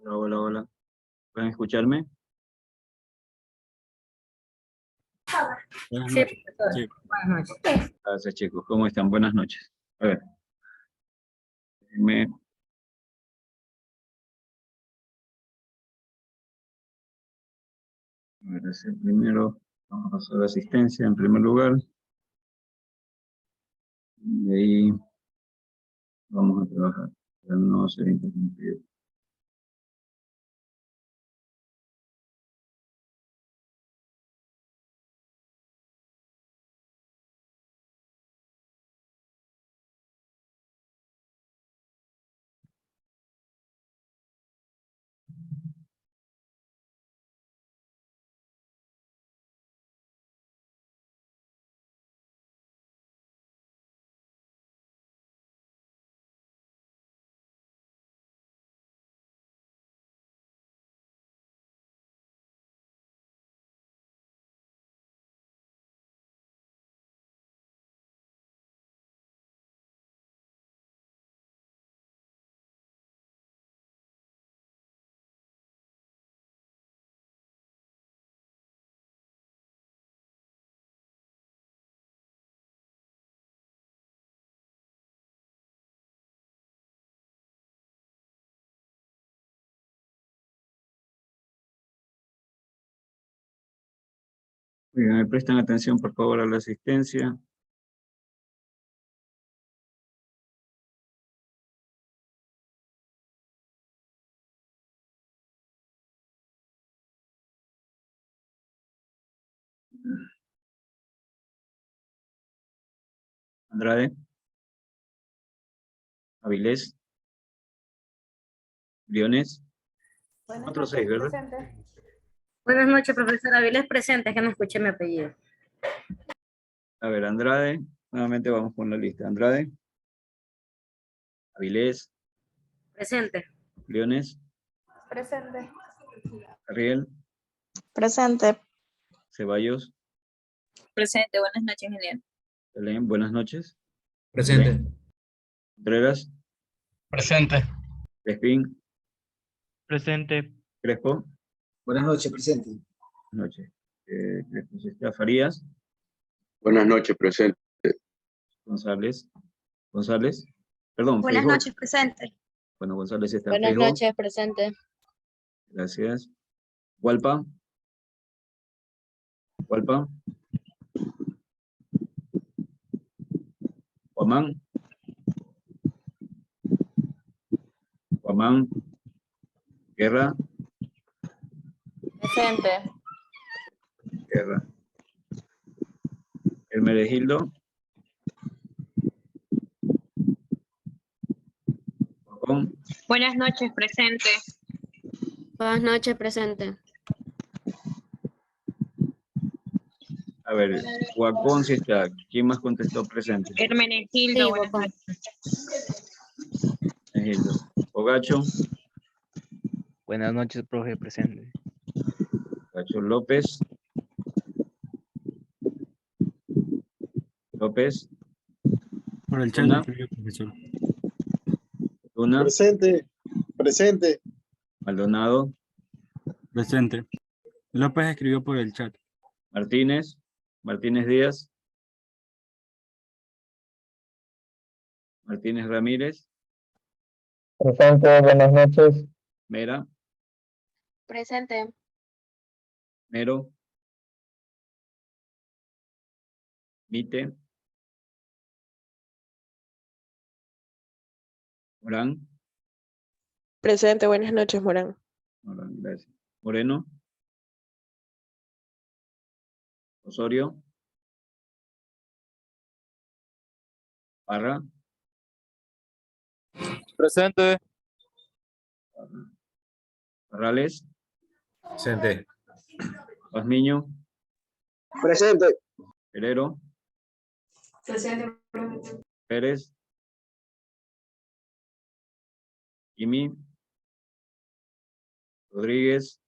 Hola, hola, hola. ¿Pueden escucharme? Buenas Sí, noches. profesor. Sí, Buenas noches. gracias chicos. ¿Cómo están? Buenas noches. A ver, déjenme- a ver, primero vamos a pasar la asistencia en primer lugar. Y de ahí vamos a trabajar. Para no ser interrumpido. Muy bien, me prestan atención por favor a la asistencia. Andrade, Avilés, Briones, Buenas 4-6, noches, ¿verdad? presente. Buenas noches, profesora Avilés presente, es que no escuché mi apellido. A ver, Andrade, nuevamente vamos con la lista. Andrade, Avilés, Presente. Briones, Presente. Carriel, Presente. Ceballos, Presente, buenas noches, Julián. Belén, buenas noches. Presente. Belén, Contreras, Presente. Crespín, Presente. Crespo, Buenas noches, presente. buenas noches. Crespo está Farías, Buenas noches, presente. González, González, perdón, Buenas Feijó. noches, presente. Bueno, González está Buenas Feijó. noches, presente. Gracias. Hualpa, Hualpa, Huamán, Huamán, Guerra, Presente. Guerra. Hermenegildo, Ocon, Buenas noches, presente. Buenas noches, presente. a ver, Huacón sí está. ¿Quién más contestó presente? Hermenegildo, Sí, buenas Bocón. noches. Hermenegildo. Ogacho, Buenas noches, profe, presente. Ogacho López, López, Por el chat Luna, escribió, profesor. Luna, Presente, presente. Maldonado, Presente. López escribió por el chat. Martínez, Martínez Díaz, Martínez Ramírez, Presente, buenas noches. Mera, Presente. Mero, Mite, Morán, Presente, buenas noches, Morán. Morán, gracias. Moreno, Osorio, Parra, Presente. Parrales, Presente. Pazmiño, Presente. Herrero, Presente. Pérez, Jimmy, Rodríguez,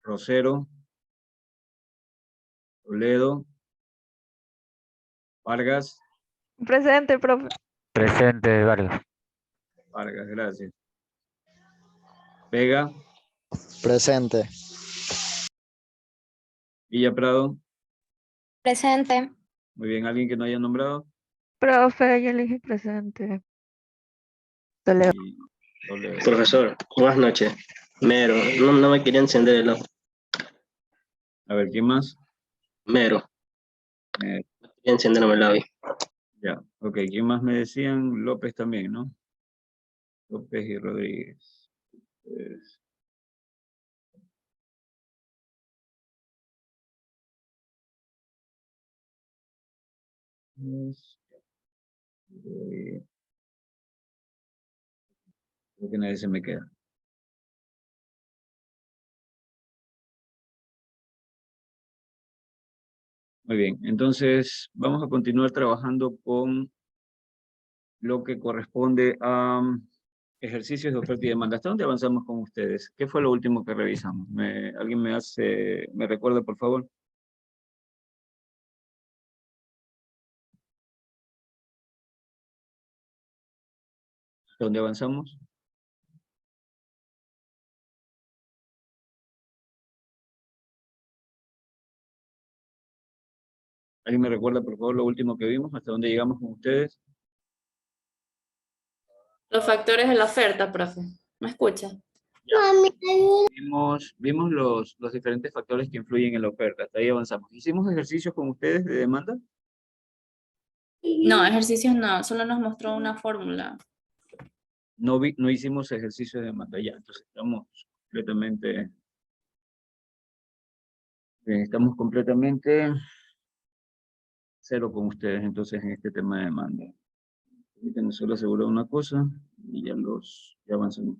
Rosero, Toledo, Vargas, Presente, profe. Presente, Vargas. Vargas, gracias. Vega, Presente. Villa Prado. Presente. Muy bien, ¿alguien que no haya nombrado? Profe, yo le dije presente. Y Toledo. Profesor, buenas noches. Mero, no me quería encender el ojo. A ver, ¿quién más? Mero, Eh, quería encenderme el labio. ya, ok, ¿quién más me decían? López también, ¿no? López y Rodríguez. Pues, creo que nadie se me queda. Muy bien, entonces vamos a continuar trabajando con lo que corresponde a ejercicios de oferta y demanda. ¿Hasta dónde avanzamos con ustedes? ¿Qué fue lo último que revisamos? ¿Alguien me recuerda, por favor? ¿Hasta dónde avanzamos? ¿Alguien me recuerda, por favor, lo último que vimos? ¿Hasta dónde llegamos con ustedes? Los factores de la oferta, profe. ¿Me escucha? Vimos los diferentes factores que influyen en la oferta. Hasta ahí avanzamos. ¿Hicimos ejercicios con ustedes de demanda? No, ejercicios no, solo nos mostró una fórmula. No hicimos ejercicios de demanda. Ya, entonces estamos completamente cero con ustedes, entonces, en este tema de demanda. Permítanme solo asegurar una cosa y ya avanzamos.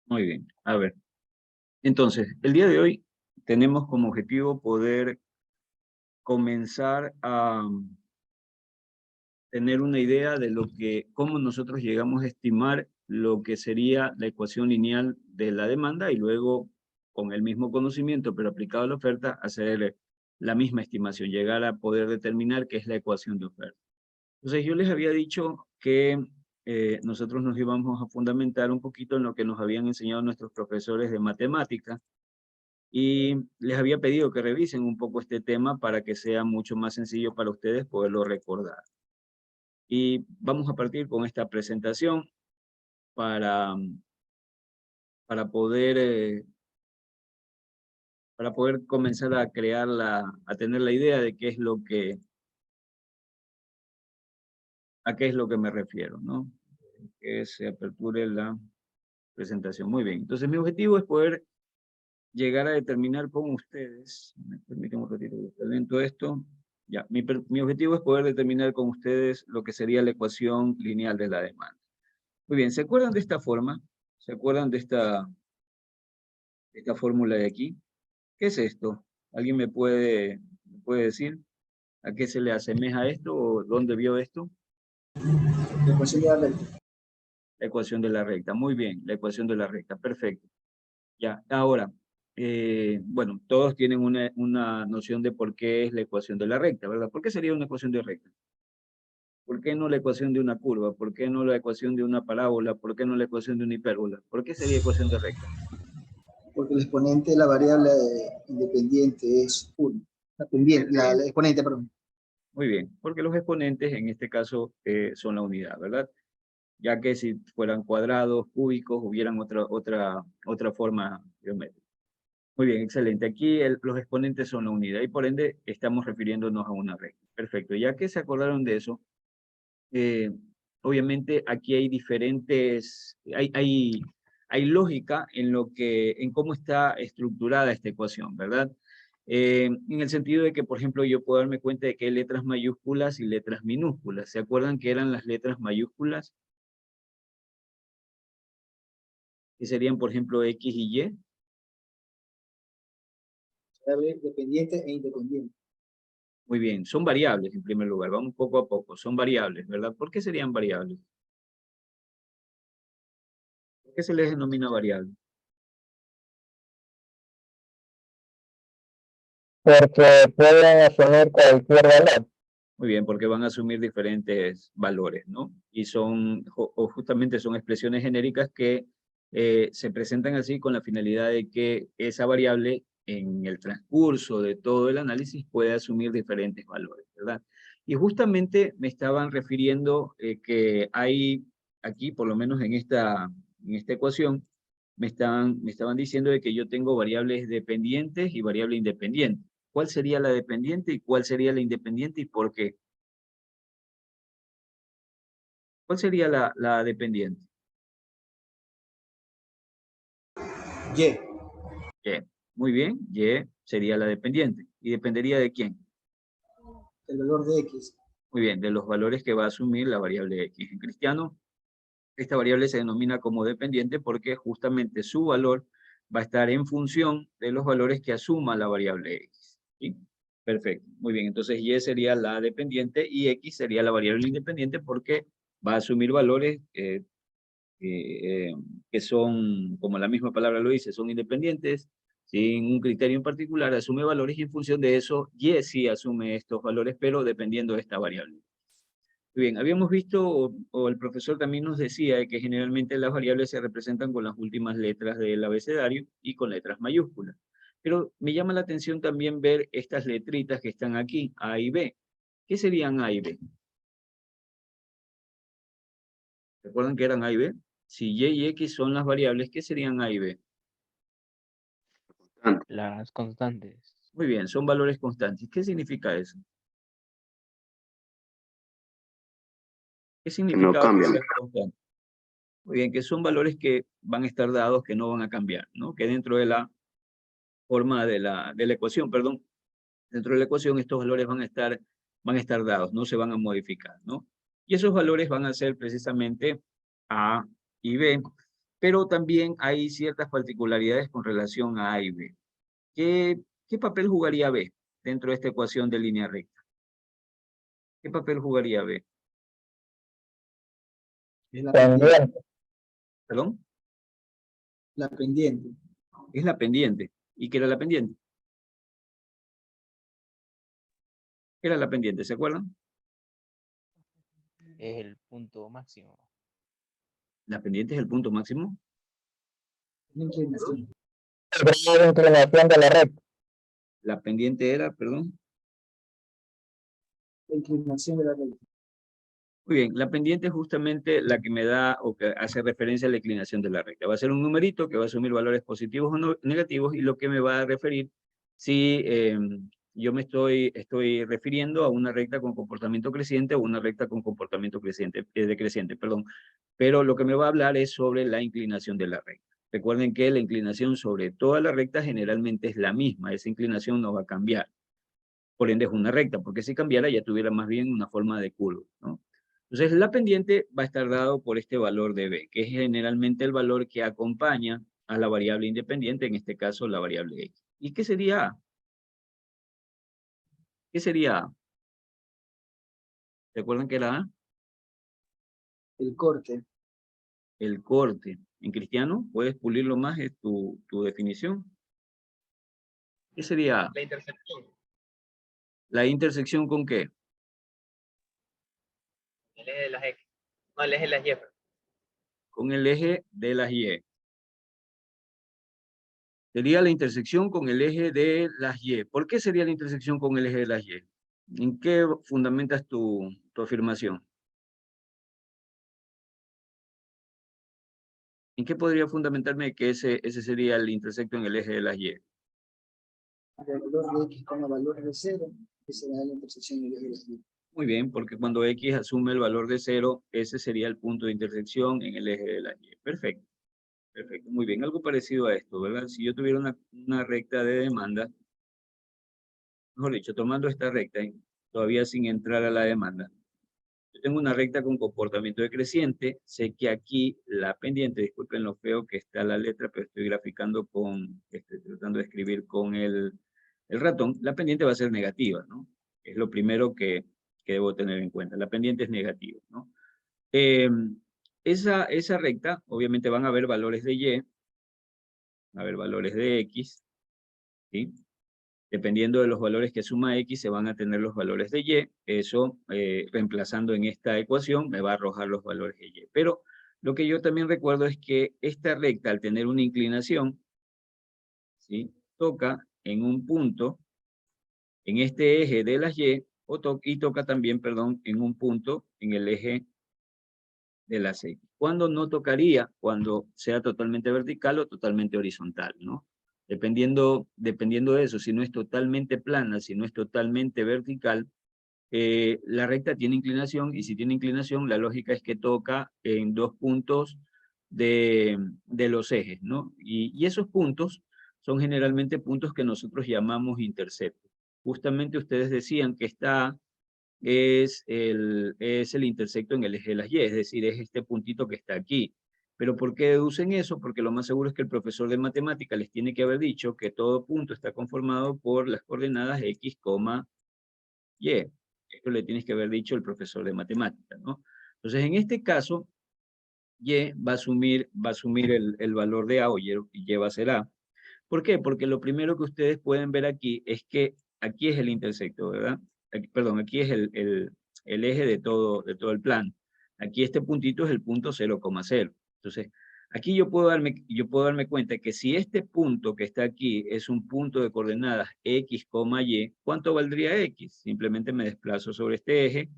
Muy bien, a ver. Entonces, el día de hoy tenemos como objetivo poder comenzar a tener una idea de cómo nosotros llegamos a estimar lo que sería la ecuación lineal de la demanda y luego, con el mismo conocimiento, pero aplicado a la oferta, hacer la misma estimación, llegar a poder determinar qué es la ecuación de oferta. Entonces, yo les había dicho que nosotros nos íbamos a fundamentar un poquito en lo que nos habían enseñado nuestros profesores de matemática y les había pedido que revisen un poco este tema para que sea mucho más sencillo para ustedes poderlo recordar. Y vamos a partir con esta presentación para, para poder comenzar a a tener la idea de a qué es lo que me refiero, ¿no? Que se aperture la presentación. Muy bien. Entonces, mi objetivo es poder llegar a determinar con ustedes, me permiten un ratito que lento esto, ya, mi objetivo es poder determinar con ustedes lo que sería la ecuación lineal de la demanda. Muy bien, ¿se acuerdan de esta forma? ¿Se acuerdan de esta fórmula de aquí? ¿Qué es esto? ¿Alguien me puede decir a qué se le asemeja esto o dónde vio esto? La ecuación de la recta. La ecuación de la recta. Muy bien, la ecuación de la recta. Perfecto. Ya, ahora, bueno, todos tienen una noción de por qué es la ecuación de la recta, ¿verdad? ¿Por qué sería una ecuación de recta? ¿Por qué no la ecuación de una curva? ¿Por qué no la ecuación de una parábola? ¿Por qué no la ecuación de una hipérbola? ¿Por qué sería ecuación de recta? Porque el exponente de la variable independiente es 1. La exponente, perdón. Muy bien, porque los exponentes en este caso son la unidad, ¿verdad? Ya que si fueran cuadrados, cúbicos, hubieran otra forma geométrica. Muy bien, excelente. Aquí los exponentes son la unidad y por ende estamos refiriéndonos a una recta. Perfecto, ya que se acordaron de eso, obviamente aquí hay hay lógica en cómo está estructurada esta ecuación, ¿verdad? En el sentido de que, por ejemplo, yo puedo darme cuenta de que hay letras mayúsculas y letras minúsculas. ¿Se acuerdan que eran las letras mayúsculas? Que serían, por ejemplo, X y Y. Dependiente e independiente. Muy bien, son variables en primer lugar, vamos poco a poco, son variables, ¿verdad? ¿Por qué serían variables? ¿Por qué se les denomina variable? Porque pueden asumir cualquier valor. Muy bien, porque van a asumir diferentes valores, ¿no? Y son, o justamente son expresiones genéricas que se presentan así con la finalidad de que esa variable en el transcurso de todo el análisis puede asumir diferentes valores, ¿verdad? Y justamente me estaban refiriendo que hay aquí, por lo menos en esta ecuación, me estaban diciendo de que yo tengo variables dependientes y variable independiente. ¿Cuál sería la dependiente y cuál sería la independiente y por qué? ¿Cuál sería la dependiente? Y, Y. Muy bien, Y sería la dependiente. ¿Y dependería de quién? el valor de X. Muy bien, de los valores que va a asumir la variable X. En cristiano, esta variable se denomina como dependiente porque justamente su valor va a estar en función de los valores que asuma la variable X. ¿Sí? Perfecto, muy bien. Entonces Y sería la dependiente y X sería la variable independiente porque va a asumir valores que son, como la misma palabra lo dice, son independientes, sin un criterio en particular, asume valores y en función de eso, Y sí asume estos valores, pero dependiendo de esta variable. Muy bien, habíamos visto, o el profesor también nos decía, que generalmente las variables se representan con las últimas letras del abecedario y con letras mayúsculas. Pero me llama la atención también ver estas letritas que están aquí, A y B. ¿Qué serían A y B? ¿Recuerdan que eran A y B? Si Y y X son las variables, ¿qué serían A y B? Las constantes. Muy bien, son valores constantes. ¿Qué significa eso? ¿Qué Que significa no cambian. valores constantes? Muy bien, que son valores que van a estar dados, que no van a cambiar, ¿no? Que dentro de la forma de la ecuación, perdón, dentro de la ecuación estos valores van a estar dados, no se van a modificar, ¿no? Y esos valores van a ser precisamente A y B, pero también hay ciertas particularidades con relación a A y B. ¿Qué papel jugaría B dentro de esta ecuación de línea recta? ¿Qué papel jugaría B? Es la pendiente. Pendiente. ¿Perdón? La pendiente. Es la pendiente. ¿Y qué era la pendiente? ¿Qué era la pendiente? ¿Se acuerdan? Es el punto máximo. La pendiente es el punto máximo. La inclinación. El grado de inclinación de la recta. La pendiente era, perdón. La inclinación de la recta. Muy bien, la pendiente es justamente la que me da o que hace referencia a la inclinación de la recta. Va a ser un numerito que va a asumir valores positivos o negativos y lo que me va a referir si yo me estoy refiriendo a una recta con comportamiento creciente o una recta con comportamiento decreciente, perdón. Pero lo que me va a hablar es sobre la inclinación de la recta. Recuerden que la inclinación sobre toda la recta generalmente es la misma, esa inclinación no va a cambiar. Por ende es una recta, porque si cambiara ya tuviera más bien una forma de curva, ¿no? Entonces la pendiente va a estar dado por este valor de B, que es generalmente el valor que acompaña a la variable independiente, en este caso la variable X. ¿Y qué sería A? ¿Qué sería A? ¿Recuerdan que era A? El corte. El corte. En cristiano, puedes pulirlo más, es tu definición. ¿Qué sería A? La intersección. ¿La intersección con qué? El eje de las X. No, el eje de las Y. Con el eje de las Y. Sería la intersección con el eje de las Y. ¿Por qué sería la intersección con el eje de las Y? ¿En qué fundamentas tu afirmación? ¿En qué podría fundamentarme que ese sería el intersecto en el eje de las Y? El valor de X con el valor de 0, que será la intersección de las Y. Muy bien, porque cuando X asume el valor de 0, ese sería el punto de intersección en el eje de las Y. Perfecto. Perfecto. Muy bien, algo parecido a esto, ¿verdad? Si yo tuviera una recta de demanda, mejor dicho, tomando esta recta, todavía sin entrar a la demanda, yo tengo una recta con comportamiento decreciente, sé que aquí la pendiente, disculpen lo feo que está la letra, pero estoy graficando estoy tratando de escribir con el ratón, la pendiente va a ser negativa, ¿no? Es lo primero que debo tener en cuenta, la pendiente es negativa, ¿no? esa recta, obviamente van a haber valores de Y, va a haber valores de X, ¿sí? Dependiendo de los valores que suma X, se van a tener los valores de Y. Eso, reemplazando en esta ecuación, me va a arrojar los valores de Y. Pero lo que yo también recuerdo es que esta recta, al tener una inclinación, ¿sí?, toca en un punto, en este eje de las Y, y toca también, perdón, en un punto en el eje de las X. ¿Cuándo no tocaría? Cuando sea totalmente vertical o totalmente horizontal, ¿no? Dependiendo de eso, si no es totalmente plana, si no es totalmente vertical, la recta tiene inclinación, y si tiene inclinación, la lógica es que toca en dos puntos de los ejes, ¿no? Y esos puntos son generalmente puntos que nosotros llamamos interceptos. Justamente ustedes decían que es el intersecto en el eje de las Y, es decir, es este puntito que está aquí. ¿Pero por qué deducen eso? Porque lo más seguro es que el profesor de matemática les tiene que haber dicho que todo punto está conformado por las coordenadas X, Y. Esto le tienes que haber dicho el profesor de matemática, ¿no? Entonces, en este caso, Y va a asumir el valor de A, o Y va a ser A. ¿Por qué? Porque lo primero que ustedes pueden ver aquí es que aquí es el intersecto, ¿verdad? Perdón, aquí es el eje de todo el plan. Aquí este puntito es el punto 0,0. Entonces, aquí yo puedo darme cuenta que si este punto que está aquí es un punto de coordenadas X, Y, ¿cuánto valdría X? Simplemente me desplazo sobre este eje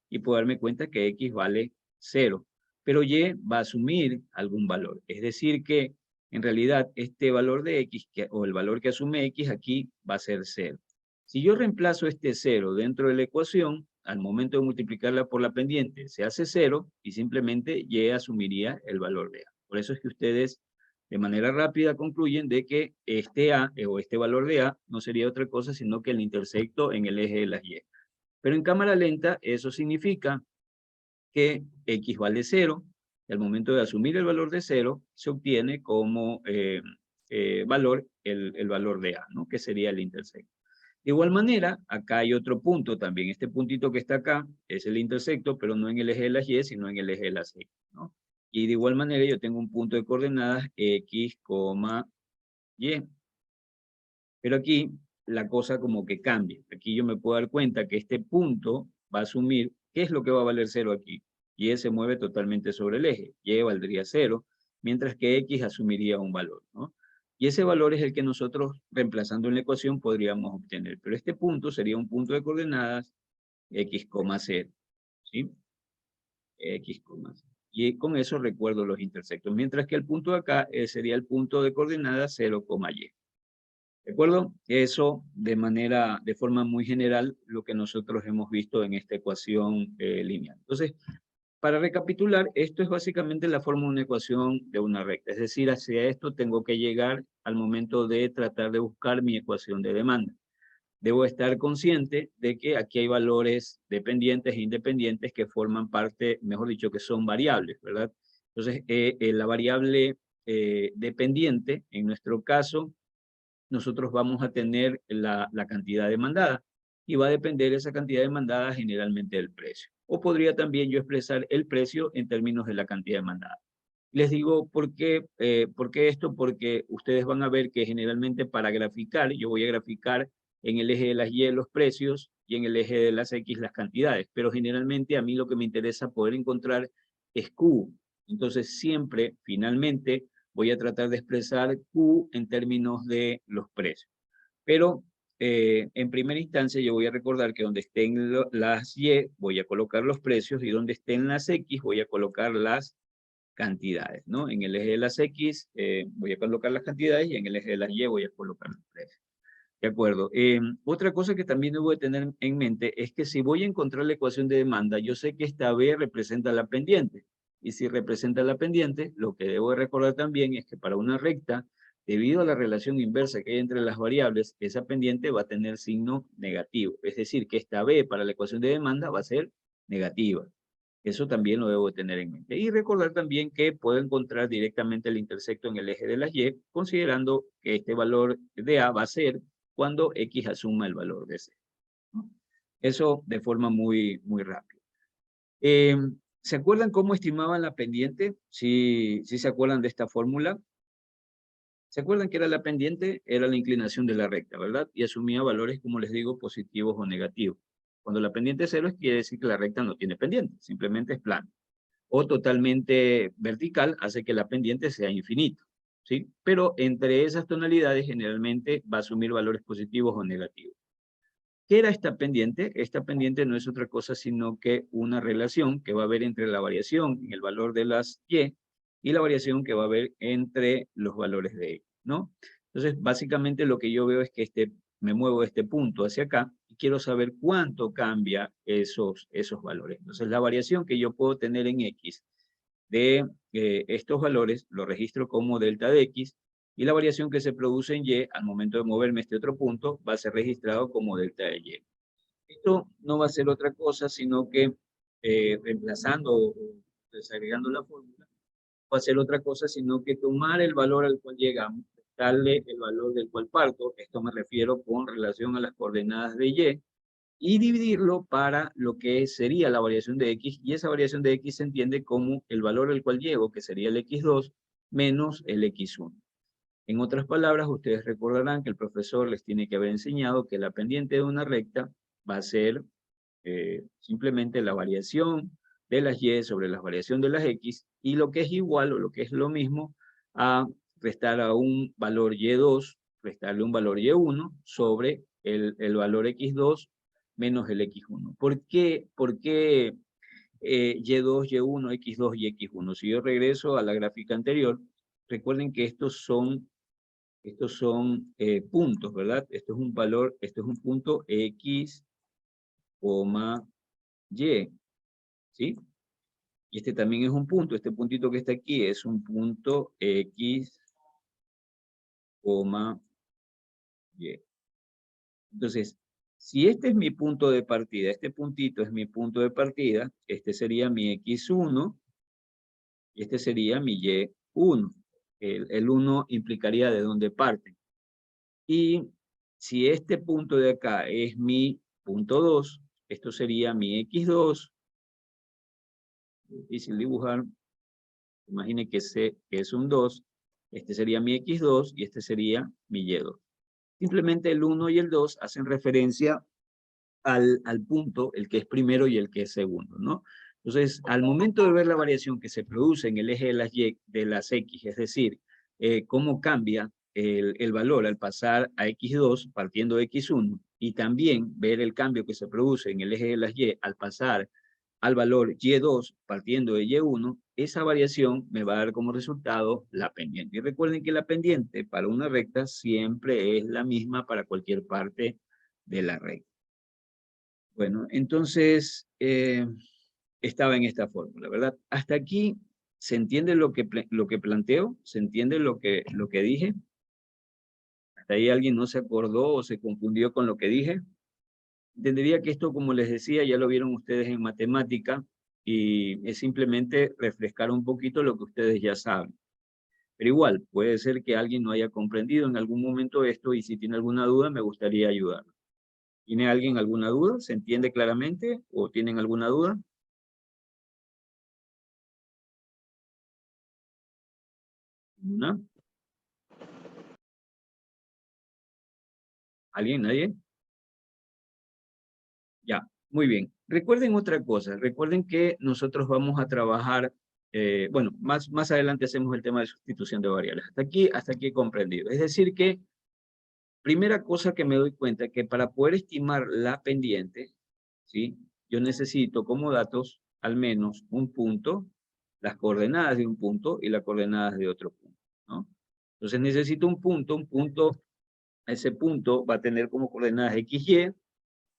y puedo darme cuenta que X vale 0. Pero Y va a asumir algún valor. Es decir que en realidad este valor de X, o el valor que asume X aquí, va a ser 0. Si yo reemplazo este 0 dentro de la ecuación, al momento de multiplicarla por la pendiente, se hace 0 y simplemente Y asumiría el valor de A. Por eso es que ustedes de manera rápida concluyen de que este A, o este valor de A, no sería otra cosa sino que el intersecto en el eje de las Y. Pero en cámara lenta eso significa que X vale 0, y al momento de asumir el valor de 0, se obtiene como valor el valor de A, ¿no?, que sería el intersecto. De igual manera, acá hay otro punto también. Este puntito que está acá es el intersecto, pero no en el eje de las Y, sino en el eje de las X, ¿no? Y de igual manera yo tengo un punto de coordenadas X, Y. Pero aquí la cosa como que cambia. Aquí yo me puedo dar cuenta que este punto va a asumir, ¿qué es lo que va a valer 0 aquí? Y se mueve totalmente sobre el eje. Y valdría 0, mientras que X asumiría un valor, ¿no? Y ese valor es el que nosotros, reemplazando en la ecuación, podríamos obtener. Pero este punto sería un punto de coordenadas X, 0, ¿sí? X, 0. Y con eso recuerdo los intersectos. Mientras que el punto de acá sería el punto de coordenadas 0, Y. ¿De acuerdo? Eso de forma muy general, lo que nosotros hemos visto en esta ecuación lineal. Entonces, para recapitular, esto es básicamente la forma de una ecuación de una recta. Es decir, hacia esto tengo que llegar al momento de tratar de buscar mi ecuación de demanda. Debo estar consciente de que aquí hay valores dependientes e independientes que forman parte, mejor dicho, que son variables, ¿verdad? Entonces, la variable dependiente, en nuestro caso, nosotros vamos a tener la cantidad demandada, y va a depender esa cantidad demandada generalmente del precio. O podría también yo expresar el precio en términos de la cantidad demandada. Les digo ¿por qué esto? Porque ustedes van a ver que generalmente para graficar, yo voy a graficar en el eje de las Y los precios y en el eje de las X las cantidades, pero generalmente a mí lo que me interesa poder encontrar es Q. Entonces siempre, finalmente, voy a tratar de expresar Q en términos de los precios. Pero en primera instancia yo voy a recordar que donde estén las Y voy a colocar los precios, y donde estén las X voy a colocar las cantidades, ¿no? En el eje de las X voy a colocar las cantidades, y en el eje de las Y voy a colocar los precios. ¿De acuerdo? Otra cosa que también debo de tener en mente es que si voy a encontrar la ecuación de demanda, yo sé que esta B representa la pendiente. Y si representa la pendiente, lo que debo de recordar también es que para una recta, debido a la relación inversa que hay entre las variables, esa pendiente va a tener signo negativo. Es decir, que esta B para la ecuación de demanda va a ser negativa. Eso también lo debo tener en mente. Y recordar también que puedo encontrar directamente el intersecto en el eje de las Y, considerando que este valor de A va a ser cuando X asuma el valor de C. Eso de forma muy rápida. ¿Se acuerdan cómo estimaban la pendiente? ¿Sí se acuerdan de esta fórmula? ¿Se acuerdan que era la pendiente? Era la inclinación de la recta, ¿verdad? Y asumía valores, como les digo, positivos o negativos. Cuando la pendiente es 0, quiere decir que la recta no tiene pendiente, simplemente es plana. O totalmente vertical hace que la pendiente sea infinita, ¿sí? Pero entre esas tonalidades generalmente va a asumir valores positivos o negativos. ¿Qué era esta pendiente? Esta pendiente no es otra cosa sino que una relación que va a haber entre la variación en el valor de las y la variación que va a haber entre los valores de x, ¿no? Entonces, básicamente lo que yo veo es que me muevo de este punto hacia acá y quiero saber cuánto cambia esos valores. Entonces, la variación que yo puedo tener en x de estos valores lo registro como delta de x, y la variación que se produce en Y al momento de moverme a este otro punto va a ser registrado como delta de Y. Esto no va a ser otra cosa sino que reemplazando o desagregando la fórmula, va a ser otra cosa sino que tomar el valor al cual llegamos, darle el valor del cual parto, esto me refiero con relación a las coordenadas de y dividirlo para lo que sería la variación de x, y esa variación de x se entiende como el valor al cual llego, que sería el x2, menos el x1. En otras palabras, ustedes recordarán que el profesor les tiene que haber enseñado que la pendiente de una recta va a ser simplemente la variación de las y sobre la variación de las x, y lo que es igual o lo que es lo mismo a restar a un valor y2, restarle un valor y1 sobre el valor x2 menos el x1. ¿Por qué y2, y1, x2 y x1? Si yo regreso a la gráfica anterior, recuerden que estos son puntos, ¿verdad? Esto es un valor, esto es un punto x, y, ¿sí? Y este también es un punto, este puntito que está aquí es un punto x, y. Entonces, si este es mi punto de partida, este puntito es mi punto de partida, este sería mi x1, y este sería mi y1. El 1 implicaría de dónde parte. Y si este punto de acá es mi punto 2, esto sería mi x2. Difícil dibujar. Imagine que es un 2. Este sería mi x2 y este sería mi y2. Simplemente el 1 y el 2 hacen referencia al punto, el que es primero y el que es segundo, ¿no? Entonces, al momento de ver la variación que se produce en el eje de las y, de las x, es decir, cómo cambia el valor al pasar a x2 partiendo de x1, y también ver el cambio que se produce en el eje de las y al pasar al valor y2 partiendo de y1, esa variación me va a dar como resultado la pendiente. Y recuerden que la pendiente para una recta siempre es la misma para cualquier parte de la recta. Bueno, entonces estaba en esta fórmula, ¿verdad? Hasta aquí, ¿se entiende lo que planteo? ¿Se entiende lo que dije? ¿Hasta ahí alguien no se acordó o se confundió con lo que dije? Entendería que esto, como les decía, ya lo vieron ustedes en matemática, y es simplemente refrescar un poquito lo que ustedes ya saben. Pero igual, puede ser que alguien no haya comprendido en algún momento esto, y si tiene alguna duda, me gustaría ayudarlo. ¿Tiene alguien alguna duda? ¿Se entiende claramente? ¿O tienen alguna duda? ¿Una? ¿Alguien? ¿Nadie? Ya, muy bien. Recuerden otra cosa. Recuerden que nosotros vamos a trabajar, bueno, más adelante hacemos el tema de sustitución de variables. Hasta aquí he comprendido. Es decir que, primera cosa que me doy cuenta es que para poder estimar la pendiente, ¿sí? Yo necesito como datos al menos un punto, las coordenadas de un punto y las coordenadas de otro punto, ¿no? Entonces necesito un punto, ese punto va a tener como coordenadas x, y.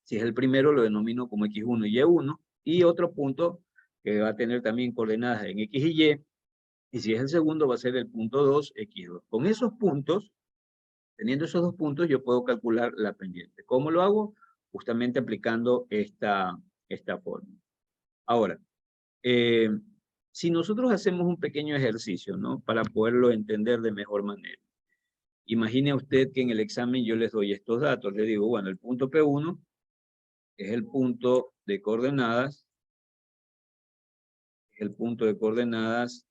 Si es el primero, lo denomino como x1 y y1, y otro punto que va a tener también coordenadas en x y si es el segundo, va a ser el punto 2, x2. Con esos puntos, teniendo esos dos puntos, yo puedo calcular la pendiente. ¿Cómo lo hago? Justamente aplicando esta fórmula. Ahora, si nosotros hacemos un pequeño ejercicio, ¿no? Para poderlo entender de mejor manera. Imagine usted que en el examen yo les doy estos datos. Le digo, bueno, el punto P1 es el punto de coordenadas el punto de coordenadas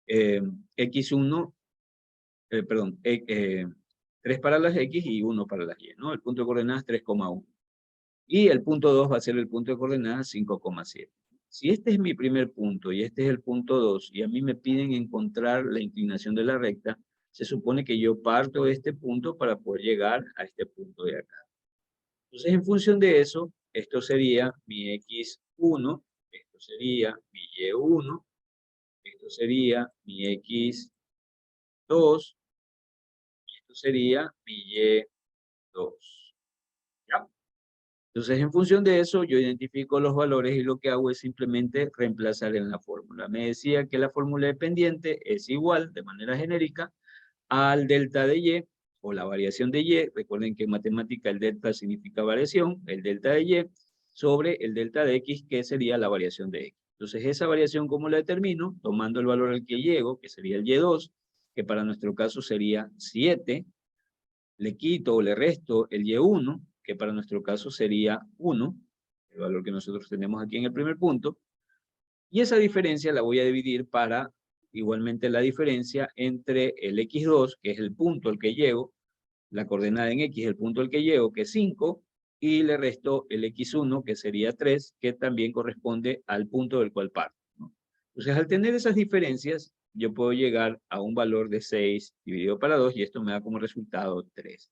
x1, 3 para las x y 1 para las y, ¿no? El punto de coordenadas 3,1. Y el punto 2 va a ser el punto de coordenadas 5,7. Si este es mi primer punto y este es el punto 2, y a mí me piden encontrar la inclinación de la recta, se supone que yo parto de este punto para poder llegar a este punto de acá. Entonces, en función de eso, esto sería mi x1, esto sería mi y1, esto sería mi x2, y esto sería mi y2. ¿Ya? Entonces, en función de eso, yo identifico los valores y lo que hago es simplemente reemplazar en la fórmula. Me decía que la fórmula de pendiente es igual, de manera genérica, al delta de y, o la variación de y. Recuerden que en matemática el delta significa variación, el delta de y, sobre el delta de x, que sería la variación de x. Entonces, esa variación, ¿cómo la determino? Tomando el valor al que llego, que sería el y2, que para nuestro caso sería 7, le quito o le resto el y1, que para nuestro caso sería 1, el valor que nosotros tenemos aquí en el primer punto, y esa diferencia la voy a dividir para igualmente la diferencia entre el x2, que es el punto al que llego, la coordenada en x, el punto al que llego, que es 5, y le resto el x1, que sería 3, que también corresponde al punto del cual parto, ¿no? Entonces, al tener esas diferencias, yo puedo llegar a un valor de 6 dividido para 2, y esto me da como resultado 3.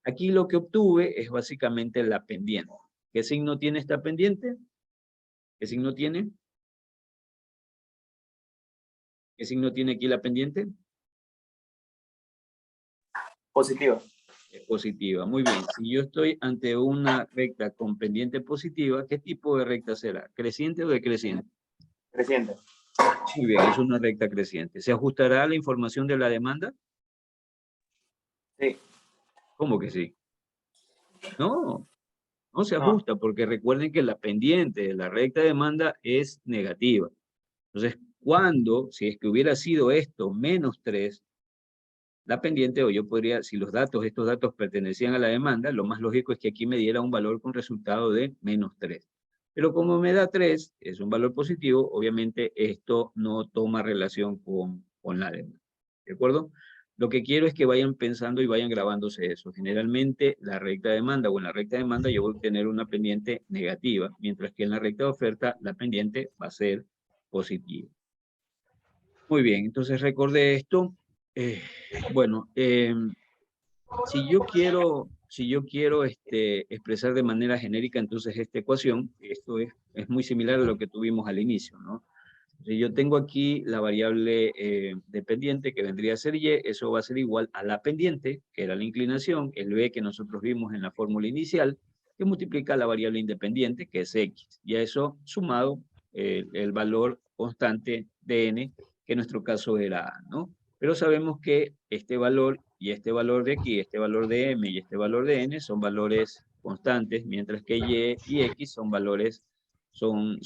Aquí lo que obtuve es básicamente la pendiente. ¿Qué signo tiene esta pendiente? ¿Qué signo tiene? ¿Qué signo tiene aquí la pendiente? Positiva. Es positiva. Muy bien. Si yo estoy ante una recta con pendiente positiva, ¿qué tipo de recta será? ¿Creciente o decreciente? Creciente. Muy bien, es una recta creciente. ¿Se ajustará a la información de la demanda? Sí. ¿Cómo que sí? No, no se No. ajusta, porque recuerden que la pendiente de la recta demanda es negativa. Entonces, si es que hubiera sido esto menos 3, la pendiente, o yo podría, si estos datos pertenecían a la demanda, lo más lógico es que aquí me diera un valor con resultado de menos 3. Pero como me da 3, es un valor positivo, obviamente esto no toma relación con la demanda. ¿De acuerdo? Lo que quiero es que vayan pensando y vayan grabándose eso. Generalmente, la recta demanda o en la recta demanda yo voy a tener una pendiente negativa, mientras que en la recta de oferta la pendiente va a ser positiva. Muy bien, entonces recordé esto. Si yo quiero expresar de manera genérica entonces esta ecuación, esto es muy similar a lo que tuvimos al inicio, ¿no? Si yo tengo aquí la variable dependiente que vendría a ser y, eso va a ser igual a la pendiente, que era la inclinación, el b que nosotros vimos en la fórmula inicial, que multiplica la variable independiente, que es x, y a eso sumado el valor constante de n, que en nuestro caso era a, ¿no? Pero sabemos que este valor y este valor de aquí, este valor de m y este valor de n son valores constantes, mientras que y x son valores, son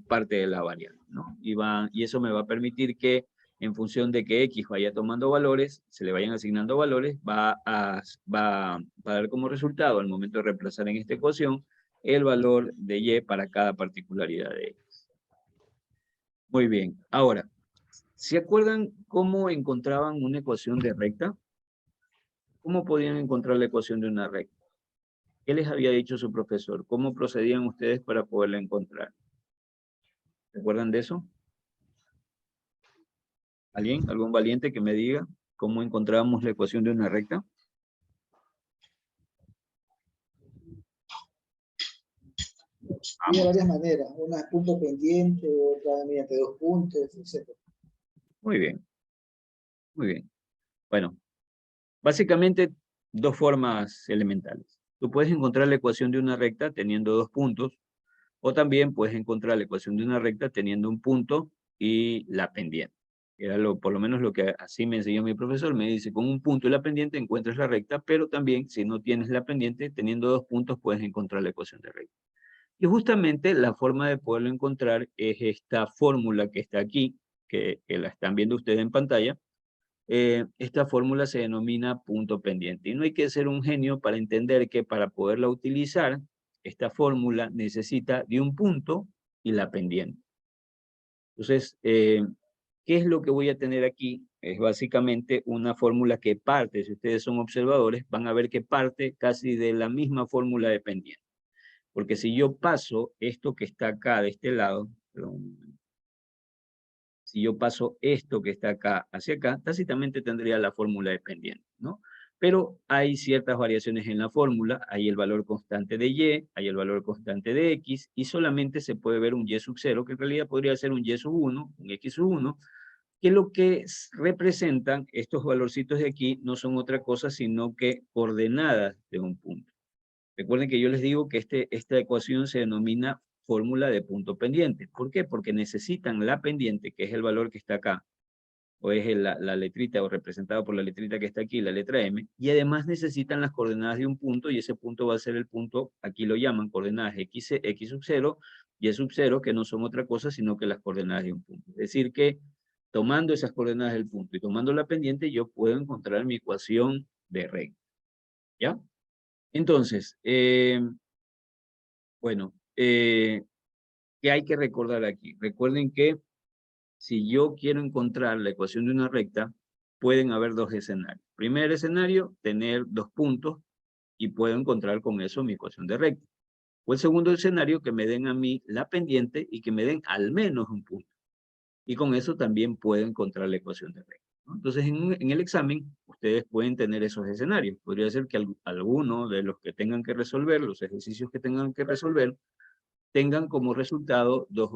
parte de la variable, ¿no? Y eso me va a permitir que en función de que x vaya tomando valores, se le vayan asignando valores, va a dar como resultado al momento de reemplazar en esta ecuación el valor de y para cada particularidad de x. Muy bien, ahora, ¿se acuerdan cómo encontraban una ecuación de recta? ¿Cómo podían encontrar la ecuación de una recta? ¿Qué les había dicho su profesor? ¿Cómo procedían ustedes para poderla encontrar? ¿Se acuerdan de eso? ¿Alguien? ¿Algún valiente que me diga cómo encontrábamos la ecuación de una recta? Hay varias maneras, una es punto pendiente, otra mediante 2 puntos, etc. Muy bien. Muy bien. Bueno, básicamente dos formas elementales. Tú puedes encontrar la ecuación de una recta teniendo 2 puntos, o también puedes encontrar la ecuación de una recta teniendo un punto y la pendiente. Era por lo menos lo que así me enseñó mi profesor. Me dice, con un punto y la pendiente encuentras la recta, pero también si no tienes la pendiente, teniendo 2 puntos, puedes encontrar la ecuación de recta. Y justamente la forma de poderlo encontrar es esta fórmula que está aquí, que la están viendo ustedes en pantalla. Esta fórmula se denomina punto pendiente. Y no hay que ser un genio para entender que para poderla utilizar, esta fórmula necesita de un punto y la pendiente. Entonces, ¿qué es lo que voy a tener aquí? Es básicamente una fórmula que parte, si ustedes son observadores, van a ver que parte casi de la misma fórmula de pendiente. Porque si yo paso esto que está acá de este lado, perdón, si yo paso esto que está acá hacia acá, tácitamente tendría la fórmula de pendiente, ¿no? Pero hay ciertas variaciones en la fórmula, hay el valor constante de y, hay el valor constante de x, y solamente se puede ver un y sub 0, que en realidad podría ser un y sub 1, un x sub 1, que lo que representan estos valorcitos de aquí no son otra cosa sino que coordenadas de un punto. Recuerden que yo les digo que esta ecuación se denomina fórmula de punto pendiente. ¿Por qué? Porque necesitan la pendiente, que es el valor que está acá, o es la letrita, o representado por la letrita que está aquí, la letra M, y además necesitan las coordenadas de un punto, y ese punto va a ser el punto, aquí lo llaman coordenadas x sub 0, y sub 0, que no son otra cosa sino que las coordenadas de un punto. Es decir que, tomando esas coordenadas del punto y tomando la pendiente, yo puedo encontrar mi ecuación de recta. ¿Ya? Entonces, bueno, ¿qué hay que recordar aquí? Recuerden que si yo quiero encontrar la ecuación de una recta, pueden haber dos escenarios. Primer escenario, tener dos puntos y puedo encontrar con eso mi ecuación de recta. O el segundo escenario, que me den a mí la pendiente y que me den al menos un punto. Y con eso también puedo encontrar la ecuación de recta, ¿no? Entonces, en el examen, ustedes pueden tener esos escenarios. Podría ser que alguno de los que tengan que resolver, los ejercicios que tengan que resolver, tengan como resultado dos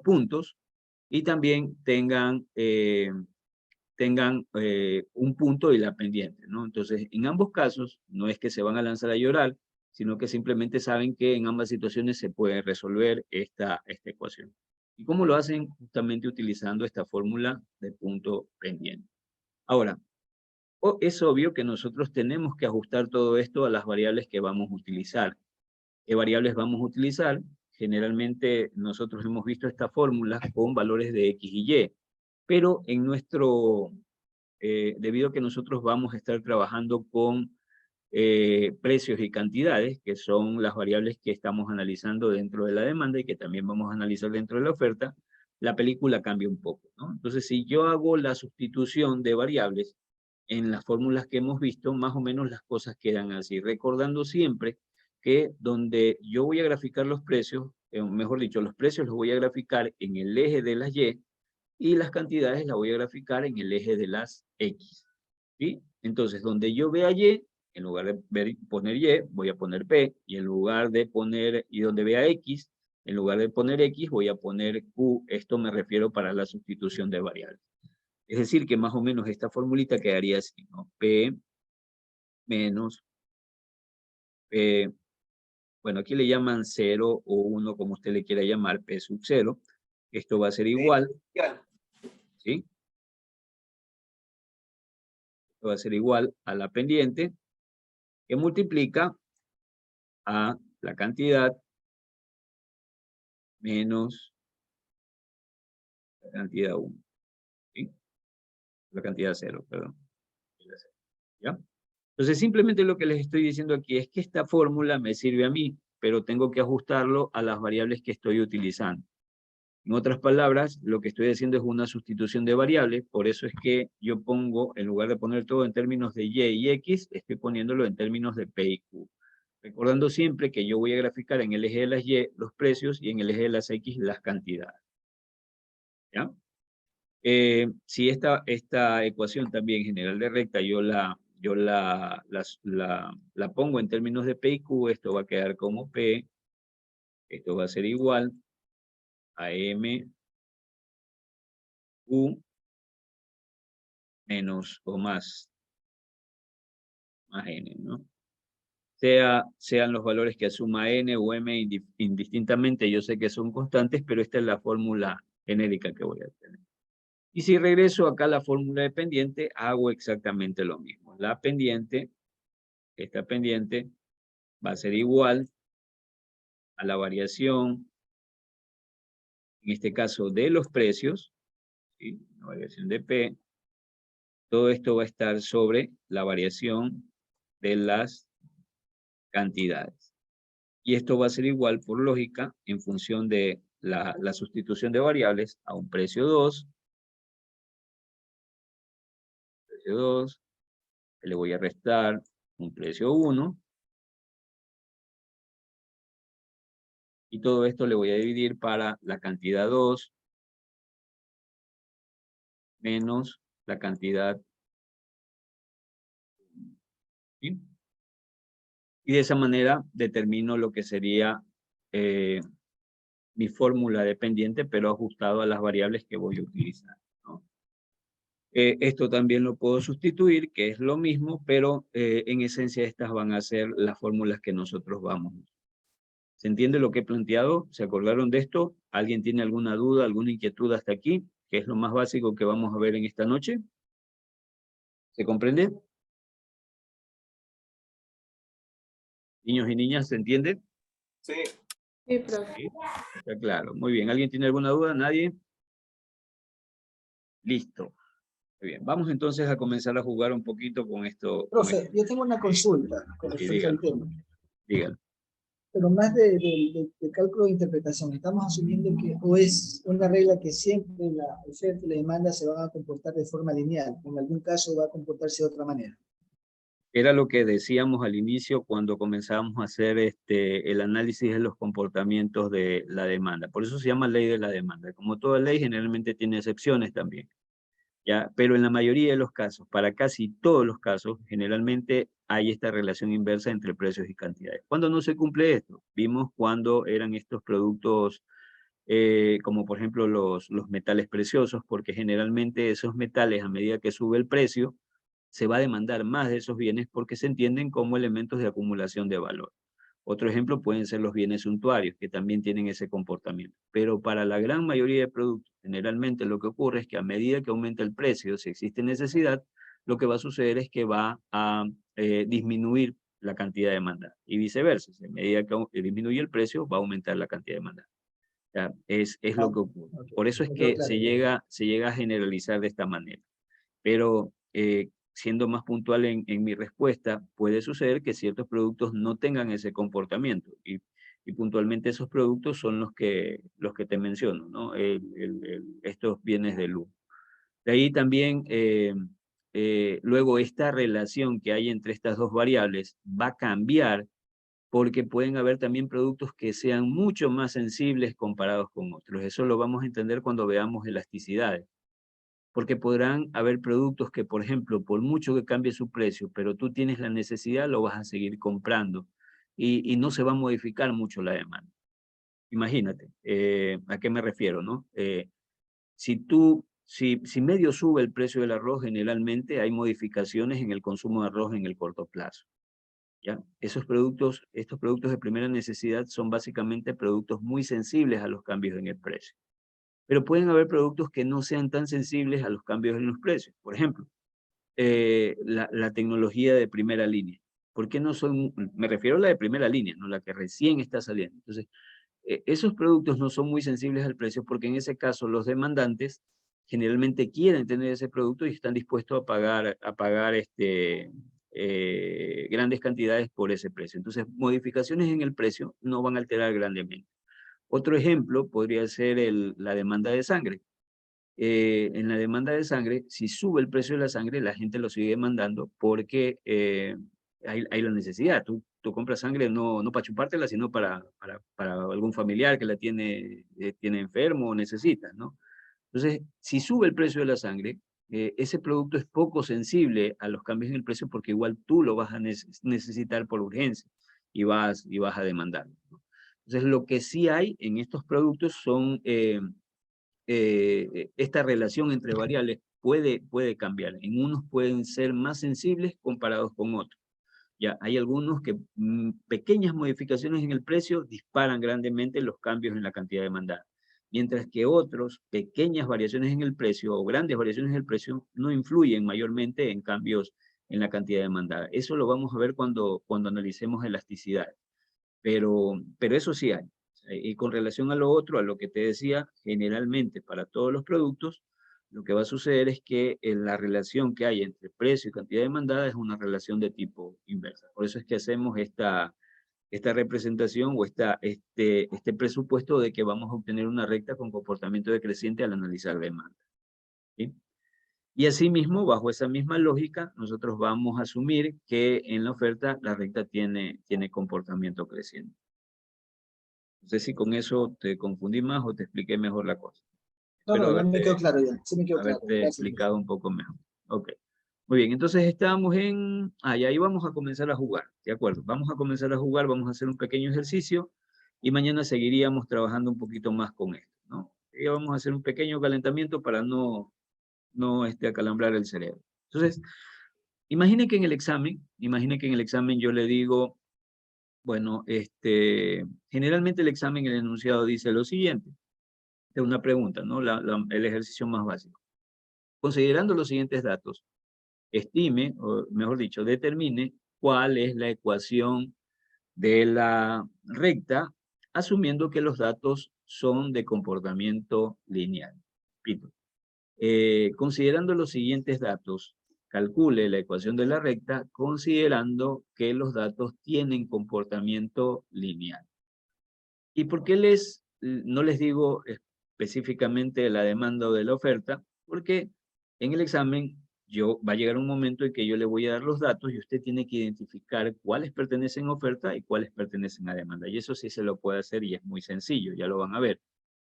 puntos, y también tengan un punto y la pendiente, ¿no? Entonces, en ambos casos, no es que se van a lanzar a llorar, sino que simplemente saben que en ambas situaciones se puede resolver esta ecuación. ¿Y cómo lo hacen? Justamente utilizando esta fórmula de punto pendiente. Ahora, es obvio que nosotros tenemos que ajustar todo esto a las variables que vamos a utilizar. ¿Qué variables vamos a utilizar? Generalmente nosotros hemos visto esta fórmula con valores de x y y, pero en debido a que nosotros vamos a estar trabajando con precios y cantidades, que son las variables que estamos analizando dentro de la demanda y que también vamos a analizar dentro de la oferta, la película cambia un poco, ¿no? Entonces, si yo hago la sustitución de variables en las fórmulas que hemos visto, más o menos las cosas quedan así, recordando siempre que donde yo voy a graficar los precios, mejor dicho, los precios los voy a graficar en el eje de las y las cantidades las voy a graficar en el eje de las X. ¿Sí? Entonces, donde yo vea Y, en lugar de poner Y, voy a poner P, y en lugar de poner, y donde vea X, en lugar de poner X, voy a poner Q. Esto me refiero para la sustitución de variables. Es decir, que más o menos esta formulita quedaría así, ¿no? P menos P, bueno, aquí le llaman 0 o 1, como usted le quiera llamar, P sub 0. Esto va a ser igual, ¿sí? Esto va a ser igual a la pendiente, que multiplica a la cantidad menos la cantidad 1, ¿sí? La cantidad 0, perdón. ¿Ya? Entonces, simplemente lo que les estoy diciendo aquí es que esta fórmula me sirve a mí, pero tengo que ajustarlo a las variables que estoy utilizando. En otras palabras, lo que estoy haciendo es una sustitución de variables, por eso es que yo pongo, en lugar de poner todo en términos de Y y X, estoy poniéndolo en términos de P y Q. Recordando siempre que yo voy a graficar en el eje de las Y los precios y en el eje de las X las cantidades. ¿Ya? Si esta ecuación también general de recta yo la pongo en términos de P y Q, esto va a quedar como P, esto va a ser igual a M Q menos o más N, ¿no? Sean los valores que asuma N o M indistintamente, yo sé que son constantes, pero esta es la fórmula genérica que voy a tener. Y si regreso acá a la fórmula de pendiente, hago exactamente lo mismo. La pendiente, esta pendiente, va a ser igual a la variación, en este caso de los precios, ¿sí? La variación de P. Todo esto va a estar sobre la variación de las cantidades. Y esto va a ser igual por lógica en función de la sustitución de variables a un precio 2. Precio 2. Le voy a restar un precio 1. Y todo esto le voy a dividir para la cantidad 2 menos la cantidad. ¿Sí? Y de esa manera determino lo que sería mi fórmula dependiente, pero ajustado a las variables que voy a utilizar, ¿no? Esto también lo puedo sustituir, que es lo mismo, pero en esencia estas van a ser las fórmulas que nosotros vamos. ¿Se entiende lo que he planteado? ¿Se acordaron de esto? ¿Alguien tiene alguna duda, alguna inquietud hasta aquí? ¿Qué es lo más básico que vamos a ver en esta noche? ¿Se comprende? Niños y niñas, ¿se entiende? Sí. Sí, profe. Sí, está claro. Muy bien. ¿Alguien tiene alguna duda? ¿Nadie? Listo. Muy bien. Vamos entonces a comenzar a jugar un poquito con esto. Profe, yo tengo una consulta con Sí, respecto al dígalo. tema, Dígalo. pero más de cálculo de interpretación. Estamos asumiendo que o es una regla que siempre la oferta y la demanda se van a comportar de forma lineal, o en algún caso va a comportarse de otra manera. Era lo que decíamos al inicio cuando comenzamos a hacer el análisis de los comportamientos de la demanda. Por eso se llama ley de la demanda. Como toda ley, generalmente tiene excepciones también. ¿Ya? Pero en la mayoría de los casos, para casi todos los casos, generalmente hay esta relación inversa entre precios y cantidades. ¿Cuándo no se cumple esto? Vimos cuando eran estos productos como por ejemplo los metales preciosos, porque generalmente esos metales, a medida que sube el precio, se va a demandar más de esos bienes porque se entienden como elementos de acumulación de valor. Otro ejemplo pueden ser los bienes suntuarios, que también tienen ese comportamiento. Pero para la gran mayoría de productos, generalmente lo que ocurre es que a medida que aumenta el precio, si existe necesidad, lo que va a suceder es que va a disminuir la cantidad demandada. Y viceversa, si a medida que disminuye el precio, va a aumentar la cantidad demandada. Ya, es lo que ocurre. Ok, Por eso es me quedó que claro. se llega a generalizar de esta manera. Pero siendo más puntual en mi respuesta, puede suceder que ciertos productos no tengan ese comportamiento. Y puntualmente esos productos son los que te menciono, ¿no? Estos bienes de luz. De ahí también, luego esta relación que hay entre estas dos variables va a cambiar porque pueden haber también productos que sean mucho más sensibles comparados con otros. Eso lo vamos a entender cuando veamos elasticidades. Porque podrán haber productos que, por ejemplo, por mucho que cambie su precio, pero tú tienes la necesidad, lo vas a seguir comprando y no se va a modificar mucho la demanda. Imagínate, ¿a qué me refiero, no? Si medio sube el precio del arroz, generalmente hay modificaciones en el consumo de arroz en el corto plazo. ¿Ya? Estos productos de primera necesidad son básicamente productos muy sensibles a los cambios en el precio. Pero pueden haber productos que no sean tan sensibles a los cambios en los precios. Por ejemplo, la tecnología de primera línea. ¿Por qué no son? Me refiero a la de primera línea, no la que recién está saliendo. Entonces, esos productos no son muy sensibles al precio porque en ese caso los demandantes generalmente quieren tener ese producto y están dispuestos a pagar grandes cantidades por ese precio. Entonces, modificaciones en el precio no van a alterar grandemente. Otro ejemplo podría ser la demanda de sangre. En la demanda de sangre, si sube el precio de la sangre, la gente lo sigue demandando porque hay la necesidad. Tú compras sangre no para chupártela, sino para algún familiar que la tiene enfermo o necesita, ¿no? Entonces, si sube el precio de la sangre, ese producto es poco sensible a los cambios en el precio porque igual tú lo vas a necesitar por urgencia y vas a demandar, ¿no? Entonces, lo que sí hay en estos productos son esta relación entre variables puede cambiar. En unos pueden ser más sensibles comparados con otros. Ya, hay algunos que pequeñas modificaciones en el precio disparan grandemente los cambios en la cantidad demandada. Mientras que otros, pequeñas variaciones en el precio o grandes variaciones en el precio no influyen mayormente en cambios en la cantidad demandada. Eso lo vamos a ver cuando analicemos elasticidad. Pero eso sí hay. Y con relación a lo otro, a lo que te decía, generalmente para todos los productos, lo que va a suceder es que la relación que hay entre precio y cantidad demandada es una relación de tipo inversa. Por eso es que hacemos esta representación o este presupuesto de que vamos a obtener una recta con comportamiento decreciente al analizar demanda. ¿Sí? Y asimismo, bajo esa misma lógica, nosotros vamos a asumir que en la oferta la recta tiene comportamiento creciente. No sé si con eso te confundí más o te expliqué mejor la cosa. No, ya me quedó claro ya. Sí me quedó claro. Haberte Gracias, explicado un poco mejor. Ok. Muy bien, entonces estamos en... y ahí vamos a comenzar a jugar, ¿de acuerdo? Vamos a comenzar a jugar, vamos a hacer un pequeño ejercicio y mañana seguiríamos trabajando un poquito más con esto, ¿no? Y vamos a hacer un pequeño calentamiento para no acalambrar el cerebro. Entonces, imagine que en el examen yo le digo, bueno, generalmente el examen, el enunciado dice lo siguiente. Es una pregunta, ¿no? El ejercicio más básico. Considerando los siguientes datos, estime, o mejor dicho, determine cuál es la ecuación de la recta, asumiendo que los datos son de comportamiento lineal. Repito, considerando los siguientes datos, calcule la ecuación de la recta considerando que los datos tienen comportamiento lineal. ¿Y por qué no les digo específicamente la demanda o de la oferta? Porque en el examen va a llegar un momento en que yo le voy a dar los datos y usted tiene que identificar cuáles pertenecen a oferta y cuáles pertenecen a demanda. Y eso sí se lo puede hacer y es muy sencillo, ya lo van a ver.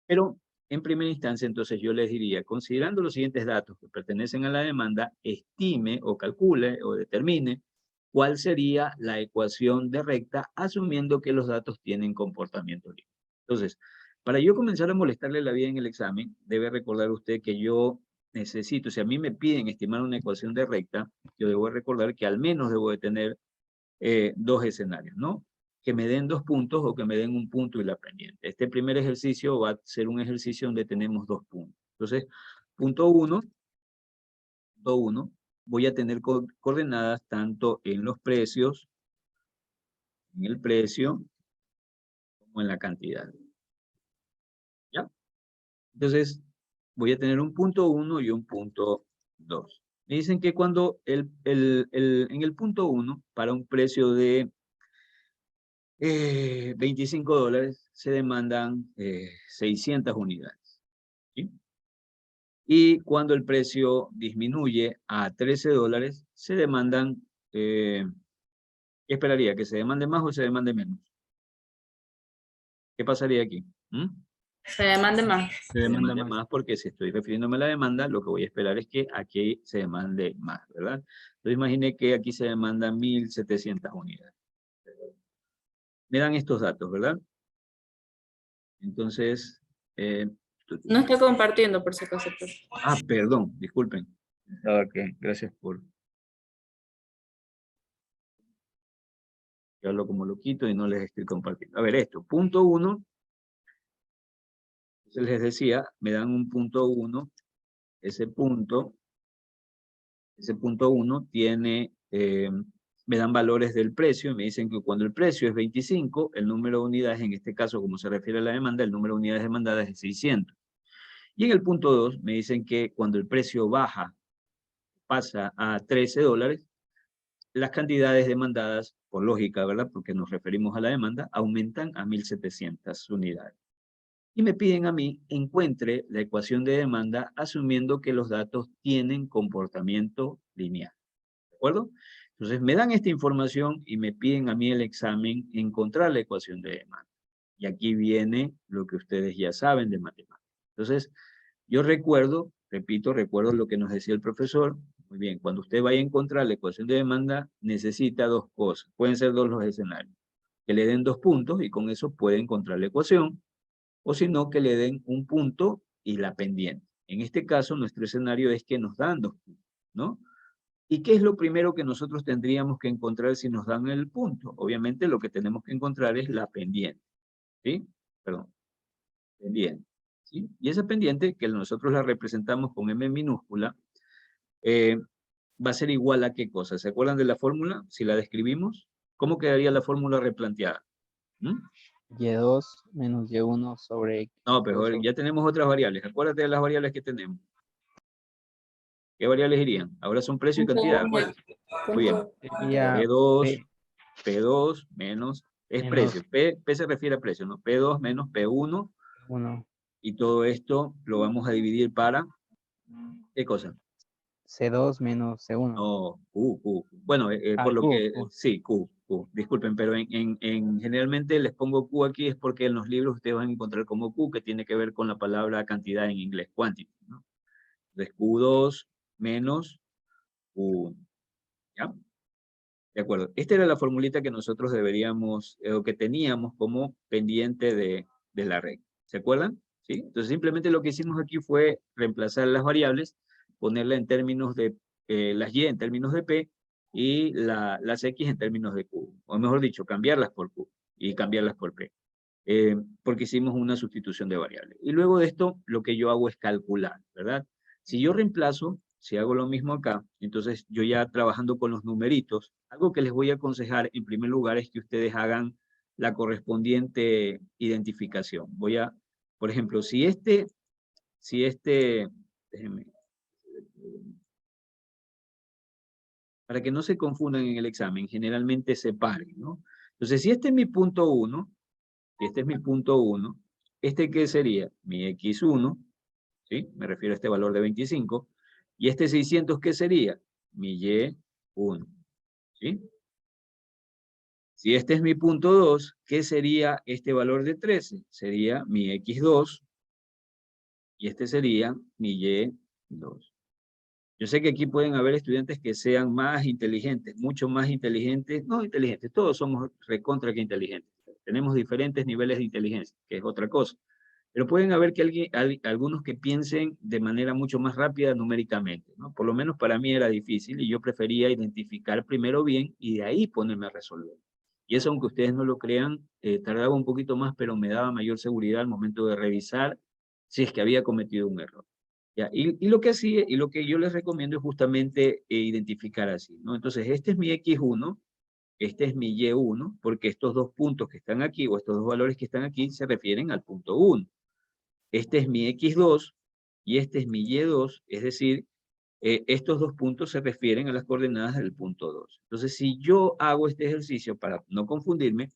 Pero en primera instancia, entonces yo les diría, considerando los siguientes datos que pertenecen a la demanda, estime o calcule o determine cuál sería la ecuación de recta, asumiendo que los datos tienen comportamiento lineal. Entonces, para yo comenzar a molestarle la vida en el examen, debe recordar usted que yo necesito, si a mí me piden estimar una ecuación de recta, yo debo recordar que al menos debo de tener dos escenarios, ¿no? Que me den 2 puntos o que me den un punto y la pendiente. Este primer ejercicio va a ser un ejercicio donde tenemos 2 puntos. Entonces, punto 1, voy a tener coordenadas tanto en los precios, en el precio, como en la cantidad. ¿Ya? Entonces, voy a tener un punto 1 y un punto 2. Me dicen que cuando en el punto 1, para un precio de $25, se demandan 600 unidades. ¿Sí? Y cuando el precio disminuye a $13, se demandan, ¿qué esperaría? ¿Que se demande más o se demande menos? ¿Qué pasaría aquí? Se demande más. Se demanda demande más. más porque si estoy refiriéndome a la demanda, lo que voy a esperar es que aquí se demande más, ¿verdad? Entonces imagine que aquí se demandan 1.700 unidades. Me dan estos datos, ¿verdad? Entonces, No estoy compartiendo, por si acaso. perdón, disculpen. Gracias por... Yo hablo como loquito y no les estoy compartiendo. A ver, esto, punto 1. Les decía, me dan un punto 1. Ese punto 1 tiene, me dan valores del precio. Me dicen que cuando el precio es 25, el número de unidades, en este caso, como se refiere a la demanda, el número de unidades demandadas es 600. Y en el punto 2 me dicen que cuando el precio pasa a $13, las cantidades demandadas, por lógica, ¿verdad? Porque nos referimos a la demanda, aumentan a 1.700 unidades. Y me piden a mí encuentre la ecuación de demanda asumiendo que los datos tienen comportamiento lineal. ¿De acuerdo? Entonces me dan esta información y me piden a mí el examen encontrar la ecuación de demanda. Y aquí viene lo que ustedes ya saben de matemáticas. Entonces, yo recuerdo lo que nos decía el profesor. Muy bien, cuando usted vaya a encontrar la ecuación de demanda, necesita 2 cosas. Pueden ser 2 los escenarios. Que le den 2 puntos y con eso puede encontrar la ecuación. O si no, que le den un punto y la pendiente. En este caso, nuestro escenario es que nos dan 2 puntos, ¿no? ¿Y qué es lo primero que nosotros tendríamos que encontrar si nos dan el punto? Obviamente lo que tenemos que encontrar es la pendiente, ¿sí? Perdón, pendiente, ¿sí? Y esa pendiente, que nosotros la representamos con M minúscula, va a ser igual a ¿qué cosa? ¿Se acuerdan de la fórmula? Si la describimos, ¿cómo quedaría la fórmula replanteada? Y2 menos Y1 sobre X. No, pero ya tenemos otras variables. Acuérdate de las variables que tenemos. ¿Qué variables irían? Ahora son precio y cantidad. Muy bien. Sería P2 menos Es Menos. precio. P se refiere a precio, ¿no? P2 menos P1. 1. Y todo esto lo vamos a dividir para, ¿qué cosa? C2 menos C1. No, Q. Bueno, Ah, por lo Q, que, Q. sí, Q. Disculpen, pero generalmente les pongo Q aquí es porque en los libros ustedes van a encontrar como Q, que tiene que ver con la palabra cantidad en inglés, quantity, ¿no? Entonces, Q2 menos Q1, ¿ya? De acuerdo. Esta era la formulita que nosotros deberíamos, o que teníamos como pendiente de la regla. ¿Se acuerdan? ¿Sí? Entonces, simplemente lo que hicimos aquí fue reemplazar las variables, ponerla en términos de, las y en términos de p, y las x en términos de q. O mejor dicho, cambiarlas por q y cambiarlas por p. Porque hicimos una sustitución de variables. Y luego de esto, lo que yo hago es calcular, ¿verdad? Si yo reemplazo, si hago lo mismo acá, entonces yo ya trabajando con los numeritos, algo que les voy a aconsejar en primer lugar es que ustedes hagan la correspondiente identificación. Voy a, por ejemplo, si este, déjenme, para que no se confundan en el examen, generalmente separen, ¿no? Entonces, si este es mi punto 1, ¿este qué sería? Mi x1, ¿sí? Me refiero a este valor de 25. ¿Y este 600 qué sería? Mi y1, ¿sí? Si este es mi punto 2, ¿qué sería este valor de 13? Sería mi x2 y este sería mi y2. Yo sé que aquí pueden haber estudiantes que sean más inteligentes, mucho más inteligentes, no inteligentes, todos somos recontra que inteligentes. Tenemos diferentes niveles de inteligencia, que es otra cosa. Pero pueden haber que algunos que piensen de manera mucho más rápida numéricamente, ¿no? Por lo menos para mí era difícil y yo prefería identificar primero bien y de ahí ponerme a resolver. Y eso, aunque ustedes no lo crean, tardaba un poquito más, pero me daba mayor seguridad al momento de revisar si es que había cometido un error. ¿Ya? Y lo que hacía, y lo que yo les recomiendo es justamente identificar así, ¿no? Entonces, este es mi X1, este es mi Y1, porque estos dos puntos que están aquí, o estos dos valores que están aquí, se refieren al punto 1. Este es mi X2 y este es mi Y2, es decir, estos dos puntos se refieren a las coordenadas del punto 2. Entonces, si yo hago este ejercicio para no confundirme,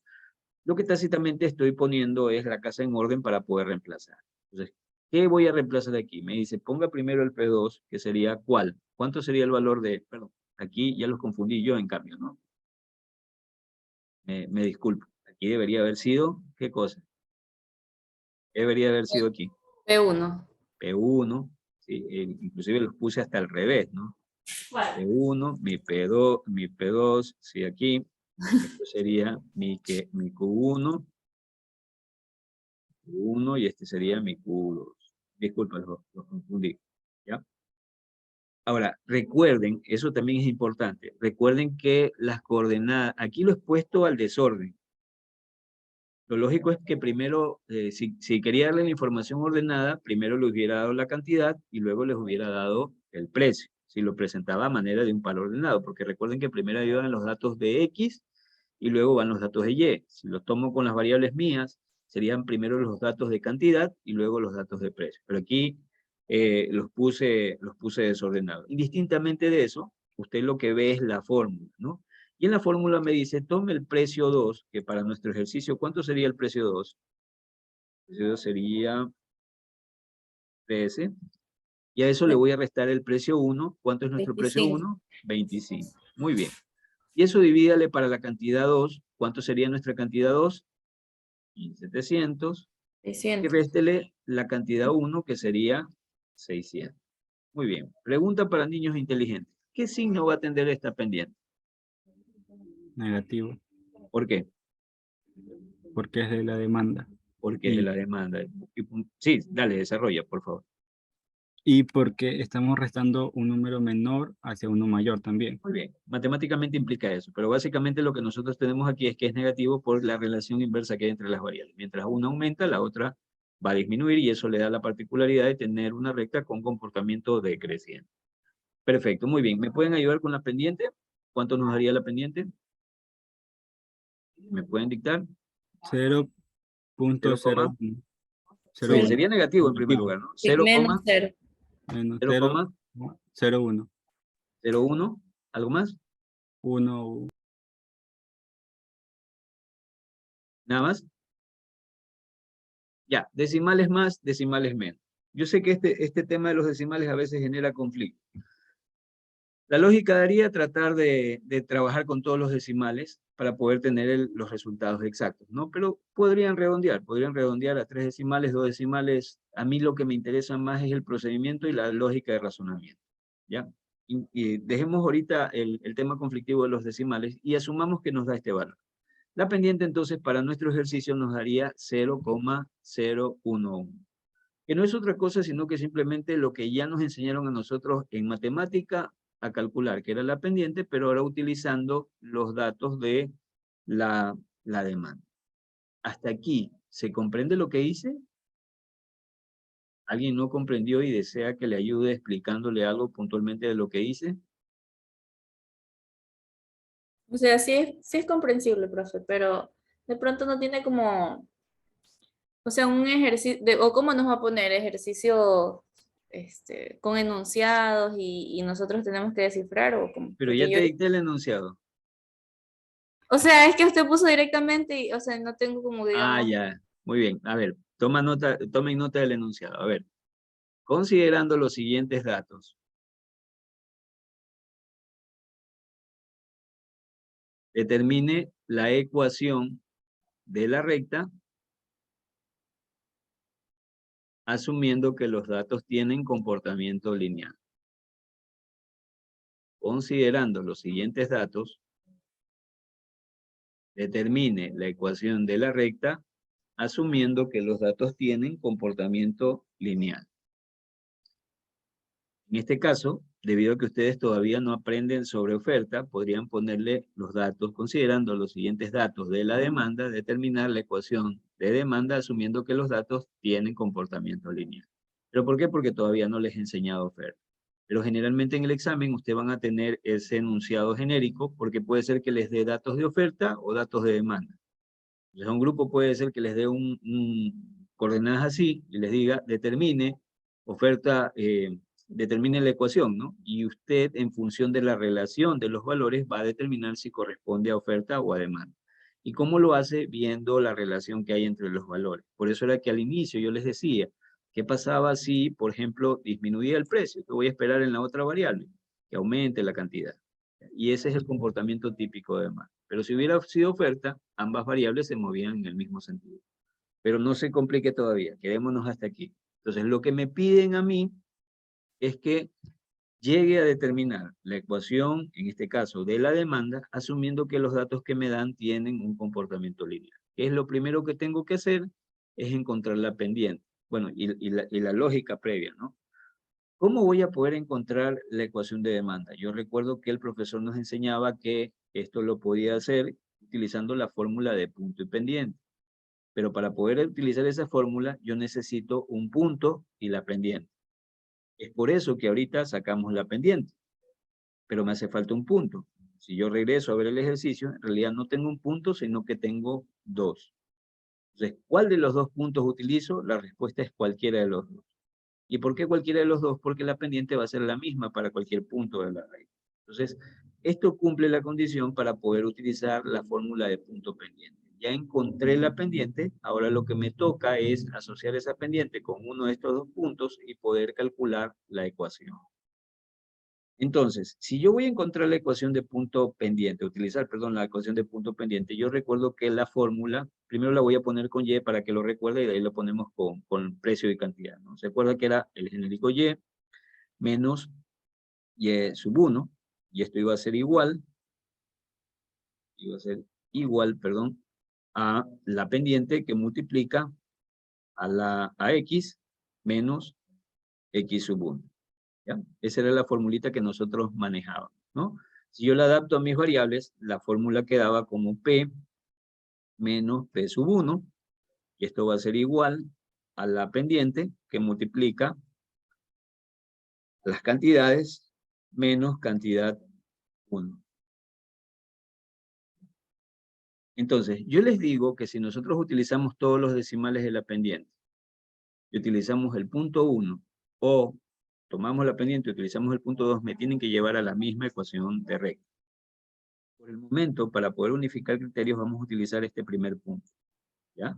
lo que tácitamente estoy poniendo es la casa en orden para poder reemplazar. Entonces, ¿qué voy a reemplazar aquí? Me dice, ponga primero el P2, que sería ¿cuál? ¿Cuánto sería el valor de, perdón, aquí ya los confundí yo en cambio, ¿no? Me disculpo. Aquí debería haber sido, ¿qué cosa? ¿Qué debería haber sido aquí? P1. P1, ¿sí? Inclusive los puse hasta al revés, ¿no? P1, mi P2, sí, aquí. Esto sería mi Q1, y este sería mi Q2. Disculpen, los confundí, ¿ya? Ahora, recuerden, eso también es importante, recuerden que las coordenadas, aquí lo he puesto al desorden. Lo lógico es que primero, si quería darle la información ordenada, primero le hubiera dado la cantidad y luego les hubiera dado el precio, si lo presentaba a manera de un par ordenado, porque recuerden que primero ayudan los datos de X y luego van los datos de Y. Si los tomo con las variables mías, serían primero los datos de cantidad y luego los datos de precio. Pero aquí los puse desordenados. Indistintamente de eso, usted lo que ve es la fórmula, ¿no? Y en la fórmula me dice, tome el precio 2, que para nuestro ejercicio, ¿cuánto sería el precio 2? El precio 2 sería 13. Y a eso le voy a restar el precio 1. ¿Cuánto es nuestro precio 1? 25. Muy bien. Y eso divídale para la cantidad 2. ¿Cuánto sería nuestra cantidad 2? 1700. 600. Y réstele la cantidad 1, que sería 600. Muy bien. Pregunta para niños inteligentes. ¿Qué signo va a tener esta pendiente? Negativo, ¿Por qué? porque es de la demanda. Porque es de la demanda. Sí, dale, desarrolla, por favor. Y porque estamos restando un número menor hacia uno mayor también. Muy bien, matemáticamente implica eso, pero básicamente lo que nosotros tenemos aquí es que es negativo por la relación inversa que hay entre las variables. Mientras una aumenta, la otra va a disminuir y eso le da la particularidad de tener una recta con comportamiento decreciente. Perfecto, muy bien. ¿Me pueden ayudar con la pendiente? ¿Cuánto nos daría la pendiente? ¿Me pueden dictar? 0.01. Muy bien, sería negativo en primer lugar, ¿no? 0, Menos 0. menos 0,01. 0.1. ¿Algo más? 1. ¿Nada más? Ya, decimales más, decimales menos. Yo sé que este tema de los decimales a veces genera conflicto. La lógica daría tratar de trabajar con todos los decimales para poder tener los resultados exactos, ¿no? Pero podrían redondear a 3 decimales, 2 decimales. A mí lo que me interesa más es el procedimiento y la lógica de razonamiento, ¿ya? Y dejemos ahorita el tema conflictivo de los decimales y asumamos que nos da este valor. La pendiente entonces para nuestro ejercicio nos daría 0,011. Que no es otra cosa sino que simplemente lo que ya nos enseñaron a nosotros en matemática a calcular, que era la pendiente, pero ahora utilizando los datos de la demanda. ¿Hasta aquí se comprende lo que hice? ¿Alguien no comprendió y desea que le ayude explicándole algo puntualmente de lo que hice? O sea, sí es comprensible, profe, pero de pronto no tiene como, o sea, un ejercicio, o cómo nos va a poner ejercicio con enunciados y nosotros tenemos que descifrar o como, Pero porque ya te dicté el enunciado. o sea, es que usted puso directamente y, o sea, no tengo como, Ah, digamos, ya. Muy bien. A ver, tomen nota del enunciado. A ver, considerando los siguientes datos. Determine la ecuación de la recta asumiendo que los datos tienen comportamiento lineal. Considerando los siguientes datos, determine la ecuación de la recta asumiendo que los datos tienen comportamiento lineal. En este caso, debido a que ustedes todavía no aprenden sobre oferta, podrían ponerle los datos, considerando los siguientes datos de la demanda, determinar la ecuación de demanda asumiendo que los datos tienen comportamiento lineal. ¿Pero por qué? Porque todavía no les he enseñado oferta. Pero generalmente en el examen ustedes van a tener ese enunciado genérico porque puede ser que les dé datos de oferta o datos de demanda. Entonces a un grupo puede ser que les dé coordenadas así y les diga determine oferta, determine la ecuación, ¿no? Y usted en función de la relación de los valores va a determinar si corresponde a oferta o a demanda. ¿Y cómo lo hace? Viendo la relación que hay entre los valores. Por eso era que al inicio yo les decía, ¿qué pasaba si, por ejemplo, disminuía el precio? ¿Qué voy a esperar en la otra variable? Que aumente la cantidad. Y ese es el comportamiento típico de demanda. Pero si hubiera sido oferta, ambas variables se movían en el mismo sentido. Pero no se complique todavía, quedémonos hasta aquí. Entonces, lo que me piden a mí es que llegue a determinar la ecuación, en este caso, de la demanda, asumiendo que los datos que me dan tienen un comportamiento lineal. ¿Qué es lo primero que tengo que hacer? Es encontrar la pendiente. Bueno, y la lógica previa, ¿no? ¿Cómo voy a poder encontrar la ecuación de demanda? Yo recuerdo que el profesor nos enseñaba que esto lo podía hacer utilizando la fórmula de punto y pendiente. Pero para poder utilizar esa fórmula, yo necesito un punto y la pendiente. Es por eso que ahorita sacamos la pendiente, pero me hace falta un punto. Si yo regreso a ver el ejercicio, en realidad no tengo un punto, sino que tengo dos. Entonces, ¿cuál de los dos puntos utilizo? La respuesta es cualquiera de los dos. ¿Y por qué cualquiera de los dos? Porque la pendiente va a ser la misma para cualquier punto de la raíz. Entonces, esto cumple la condición para poder utilizar la fórmula de punto pendiente. Ya encontré la pendiente, ahora lo que me toca es asociar esa pendiente con uno de estos dos puntos y poder calcular la ecuación. Entonces, si yo voy a encontrar la ecuación de punto pendiente, la ecuación de punto pendiente, yo recuerdo que la fórmula, primero la voy a poner con Y para que lo recuerde y de ahí lo ponemos con precio y cantidad, ¿no? Se acuerda que era el genérico Y menos Y sub 1, y esto iba a ser igual, perdón, a la pendiente que multiplica a X menos X sub 1. ¿Ya? Esa era la formulita que nosotros manejábamos, ¿no? Si yo la adapto a mis variables, la fórmula quedaba como P menos P sub 1, y esto va a ser igual a la pendiente que multiplica las cantidades menos cantidad 1. Entonces, yo les digo que si nosotros utilizamos todos los decimales de la pendiente, y utilizamos el punto 1, o tomamos la pendiente y utilizamos el punto 2, me tienen que llevar a la misma ecuación de recta. Por el momento, para poder unificar criterios, vamos a utilizar este primer punto. ¿Ya?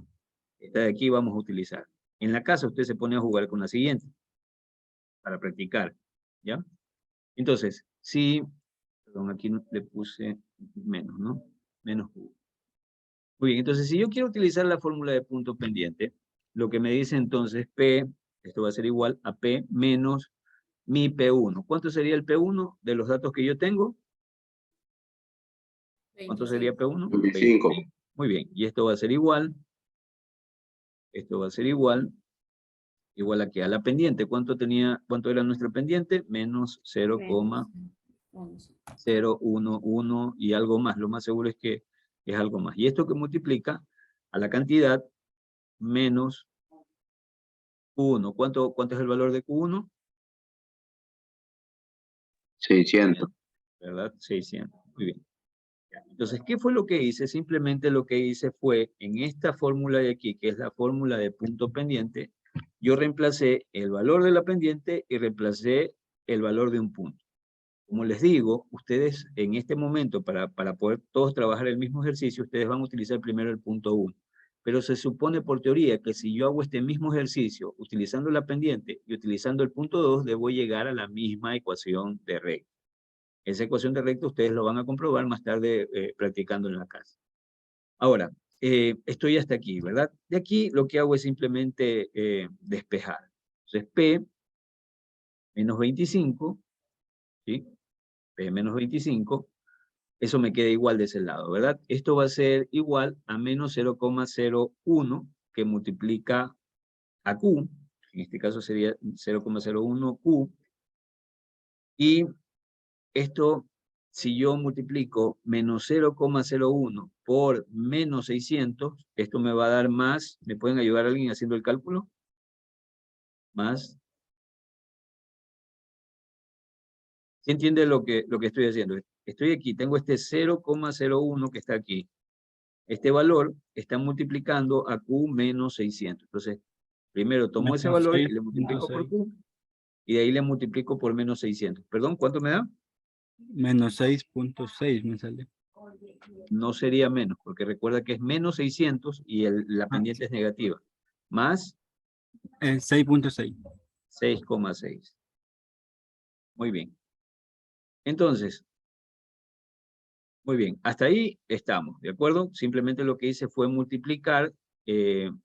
Esta de aquí vamos a utilizar. En la casa usted se pone a jugar con la siguiente, para practicar, ¿ya? Entonces, si, perdón, aquí le puse menos, ¿no? Menos Q. Muy bien, entonces si yo quiero utilizar la fórmula de punto pendiente, lo que me dice entonces P, esto va a ser igual a P menos mi P1. ¿Cuánto sería el P1 de los datos que yo tengo? ¿Cuánto sería P1? 25. Muy bien, y esto va a ser igual, esto va a ser igual a que a la pendiente. ¿Cuánto era nuestra pendiente? Menos 0,011 y algo más. Lo más seguro es que es algo más. Y esto que multiplica a la cantidad menos Q1. ¿Cuánto es el valor de Q1? 600. ¿Verdad? 600. Muy bien. Entonces, ¿qué fue lo que hice? Simplemente lo que hice fue, en esta fórmula de aquí, que es la fórmula de punto pendiente, yo reemplacé el valor de la pendiente y reemplacé el valor de un punto. Como les digo, ustedes en este momento, para poder todos trabajar el mismo ejercicio, ustedes van a utilizar primero el punto 1. Pero se supone por teoría que si yo hago este mismo ejercicio utilizando la pendiente y utilizando el punto 2, debo llegar a la misma ecuación de recta. Esa ecuación de recta ustedes lo van a comprobar más tarde practicando en la casa. Ahora, estoy hasta aquí, ¿verdad? De aquí lo que hago es simplemente despejar. Entonces, P menos 25, ¿sí? P menos 25, eso me queda igual de ese lado, ¿verdad? Esto va a ser igual a menos 0,01 que multiplica a Q, en este caso sería 0,01 Q, y esto, si yo multiplico menos 0,01 por menos 600, esto me va a dar más, ¿me pueden ayudar alguien haciendo el cálculo? Más. ¿Sí entiende lo que estoy haciendo? Estoy aquí, tengo este 0,01 que está aquí. Este valor está multiplicando a Q menos 600. Entonces, primero tomo ese Menos valor y le multiplico por 6.6. Q, y de ahí le multiplico por menos 600. Perdón, ¿cuánto me da? Menos 6.6 me sale. No sería menos, porque recuerda que es menos 600 y la pendiente es negativa. Más 6.6. 6,6. Muy bien. Entonces, muy bien, hasta ahí estamos, ¿de acuerdo? Simplemente lo que hice fue multiplicar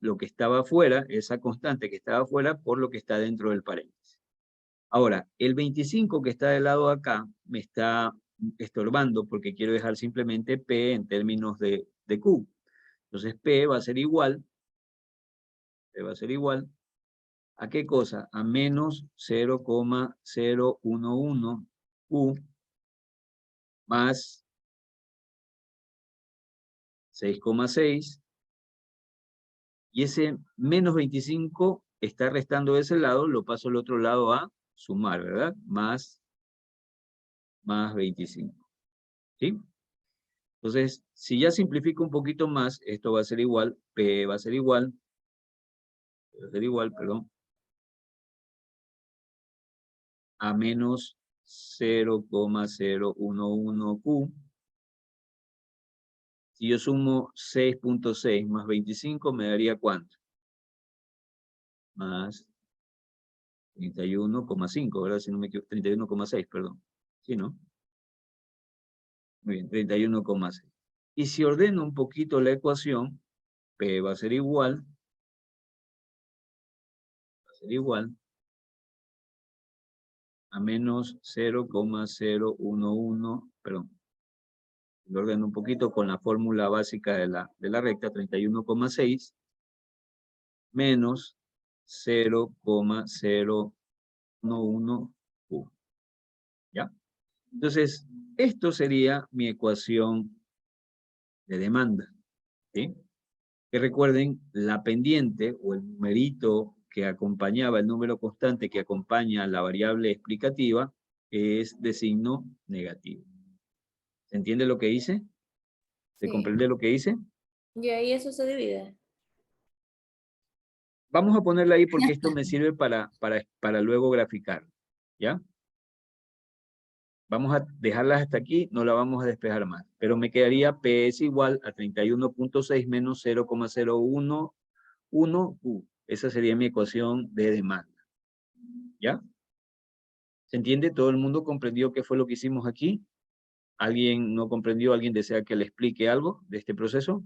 lo que estaba afuera, esa constante que estaba afuera, por lo que está dentro del paréntesis. Ahora, el 25 que está del lado de acá me está estorbando porque quiero dejar simplemente P en términos de Q. Entonces P va a ser igual, ¿a qué cosa? A menos 0,011 Q más 6,6. Y ese menos 25 está restando de ese lado, lo paso al otro lado a sumar, ¿verdad? Más 25. ¿Sí? Entonces, si ya simplifico un poquito más, esto va a ser igual, P va a ser igual, perdón, a menos 0,011 Q. Si yo sumo 6.6 más 25, ¿me daría cuánto? Más 31,5, ¿verdad? Si no me equivoco, 31,6, perdón. ¿Sí, no? Muy bien, 31,6. Y si ordeno un poquito la ecuación, P va a ser igual, a menos 0,011, perdón, lo ordeno un poquito con la fórmula básica de la recta, 31,6, menos 0,011 Q. ¿Ya? Entonces, esto sería mi ecuación de demanda. ¿Sí? Que recuerden, la pendiente o el numerito que acompañaba, el número constante que acompaña la variable explicativa, es de signo negativo. ¿Se entiende lo que hice? ¿Se Sí. comprende lo que hice? Y ahí eso se divide. Vamos a ponerla ahí porque esto me sirve para luego graficar. ¿Ya? Vamos a dejarlas hasta aquí, no la vamos a despejar más. Pero me quedaría P es igual a 31.6 menos 0,011 U. Esa sería mi ecuación de demanda. ¿Ya? ¿Se entiende? ¿Todo el mundo comprendió qué fue lo que hicimos aquí? ¿Alguien no comprendió? ¿Alguien desea que le explique algo de este proceso?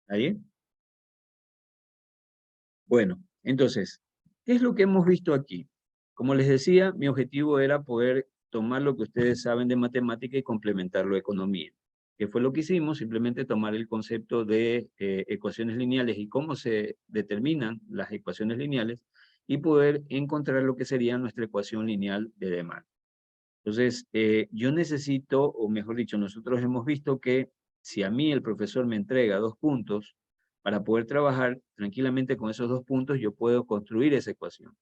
¿Nadie? Bueno, entonces, ¿qué es lo que hemos visto aquí? Como les decía, mi objetivo era poder tomar lo que ustedes saben de matemática y complementarlo a economía. ¿Qué fue lo que hicimos? Simplemente tomar el concepto de ecuaciones lineales y cómo se determinan las ecuaciones lineales y poder encontrar lo que sería nuestra ecuación lineal de demanda. Entonces, yo necesito, o mejor dicho, nosotros hemos visto que si a mí el profesor me entrega 2 puntos, para poder trabajar tranquilamente con esos 2 puntos, yo puedo construir esa ecuación.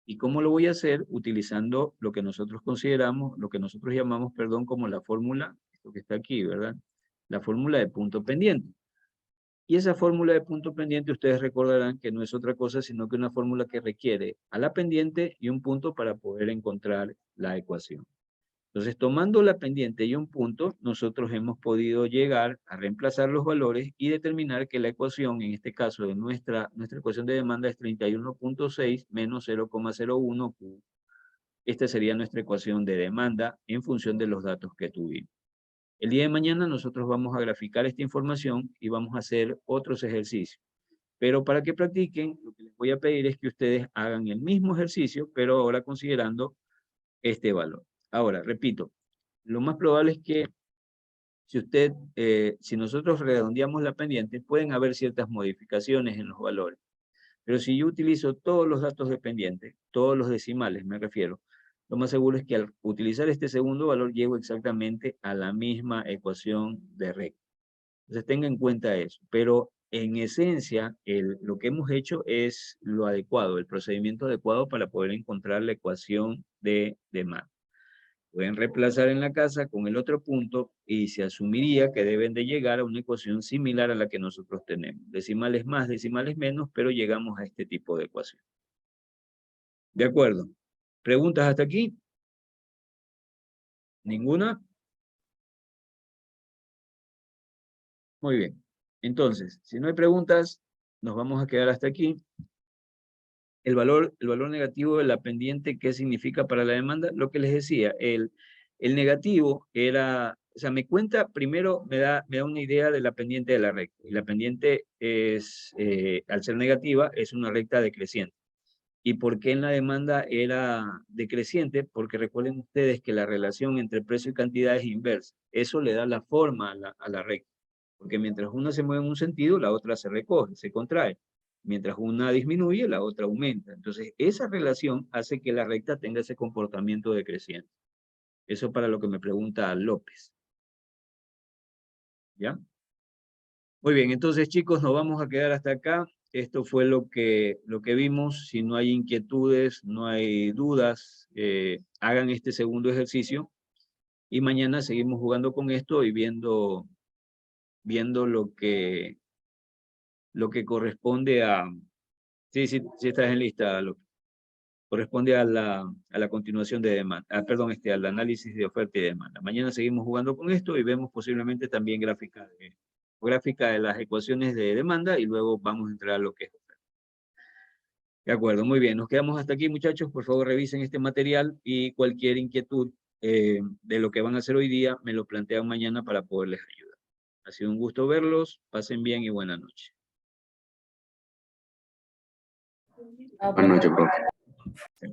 ¿Y cómo lo voy a hacer? Utilizando lo que nosotros consideramos, lo que nosotros llamamos, perdón, como la fórmula, esto que está aquí, ¿verdad? La fórmula de punto pendiente. Y esa fórmula de punto pendiente, ustedes recordarán que no es otra cosa, sino que una fórmula que requiere a la pendiente y un punto para poder encontrar la ecuación. Entonces, tomando la pendiente y un punto, nosotros hemos podido llegar a reemplazar los valores y determinar que la ecuación, en este caso de nuestra ecuación de demanda es 31.6 menos 0,01 Q. Esta sería nuestra ecuación de demanda en función de los datos que tuvimos. El día de mañana nosotros vamos a graficar esta información y vamos a hacer otros ejercicios. Pero para que practiquen, lo que les voy a pedir es que ustedes hagan el mismo ejercicio, pero ahora considerando este valor. Ahora, repito, lo más probable es que si nosotros redondeamos la pendiente, pueden haber ciertas modificaciones en los valores. Pero si yo utilizo todos los datos de pendiente, todos los decimales me refiero, lo más seguro es que al utilizar este segundo valor llego exactamente a la misma ecuación de recta. Entonces tenga en cuenta eso. Pero en esencia, lo que hemos hecho es lo adecuado, el procedimiento adecuado para poder encontrar la ecuación de demanda. Pueden reemplazar en la casa con el otro punto y se asumiría que deben de llegar a una ecuación similar a la que nosotros tenemos. Decimales más, decimales menos, pero llegamos a este tipo de ecuación. ¿De acuerdo? ¿Preguntas hasta aquí? ¿Ninguna? Muy bien. Entonces, si no hay preguntas, nos vamos a quedar hasta aquí. El valor negativo de la pendiente, ¿qué significa para la demanda? Lo que les decía, el negativo era, o sea, me cuenta, primero me da una idea de la pendiente de la recta. Y la pendiente es, al ser negativa, es una recta decreciente. ¿Y por qué en la demanda era decreciente? Porque recuerden ustedes que la relación entre precio y cantidad es inversa. Eso le da la forma a la recta. Porque mientras una se mueve en un sentido, la otra se recoge, se contrae. Mientras una disminuye, la otra aumenta. Entonces, esa relación hace que la recta tenga ese comportamiento decreciente. Eso para lo que me pregunta López. ¿Ya? Muy bien, entonces chicos, nos vamos a quedar hasta acá. Esto fue lo que vimos. Si no hay inquietudes, no hay dudas, hagan este segundo ejercicio. Y mañana seguimos jugando con esto y viendo lo que corresponde a... Sí, estás en lista, López. Corresponde a la continuación de demanda, perdón, al análisis de oferta y demanda. Mañana seguimos jugando con esto y vemos posiblemente también gráfica de las ecuaciones de demanda y luego vamos a entrar a lo que es oferta. De acuerdo, muy bien. Nos quedamos hasta aquí, muchachos. Por favor, revisen este material y cualquier inquietud de lo que van a hacer hoy día, me lo plantean mañana para poderles ayudar. Ha sido un gusto verlos. Pasen bien y buena noche. Buenas noches, profe.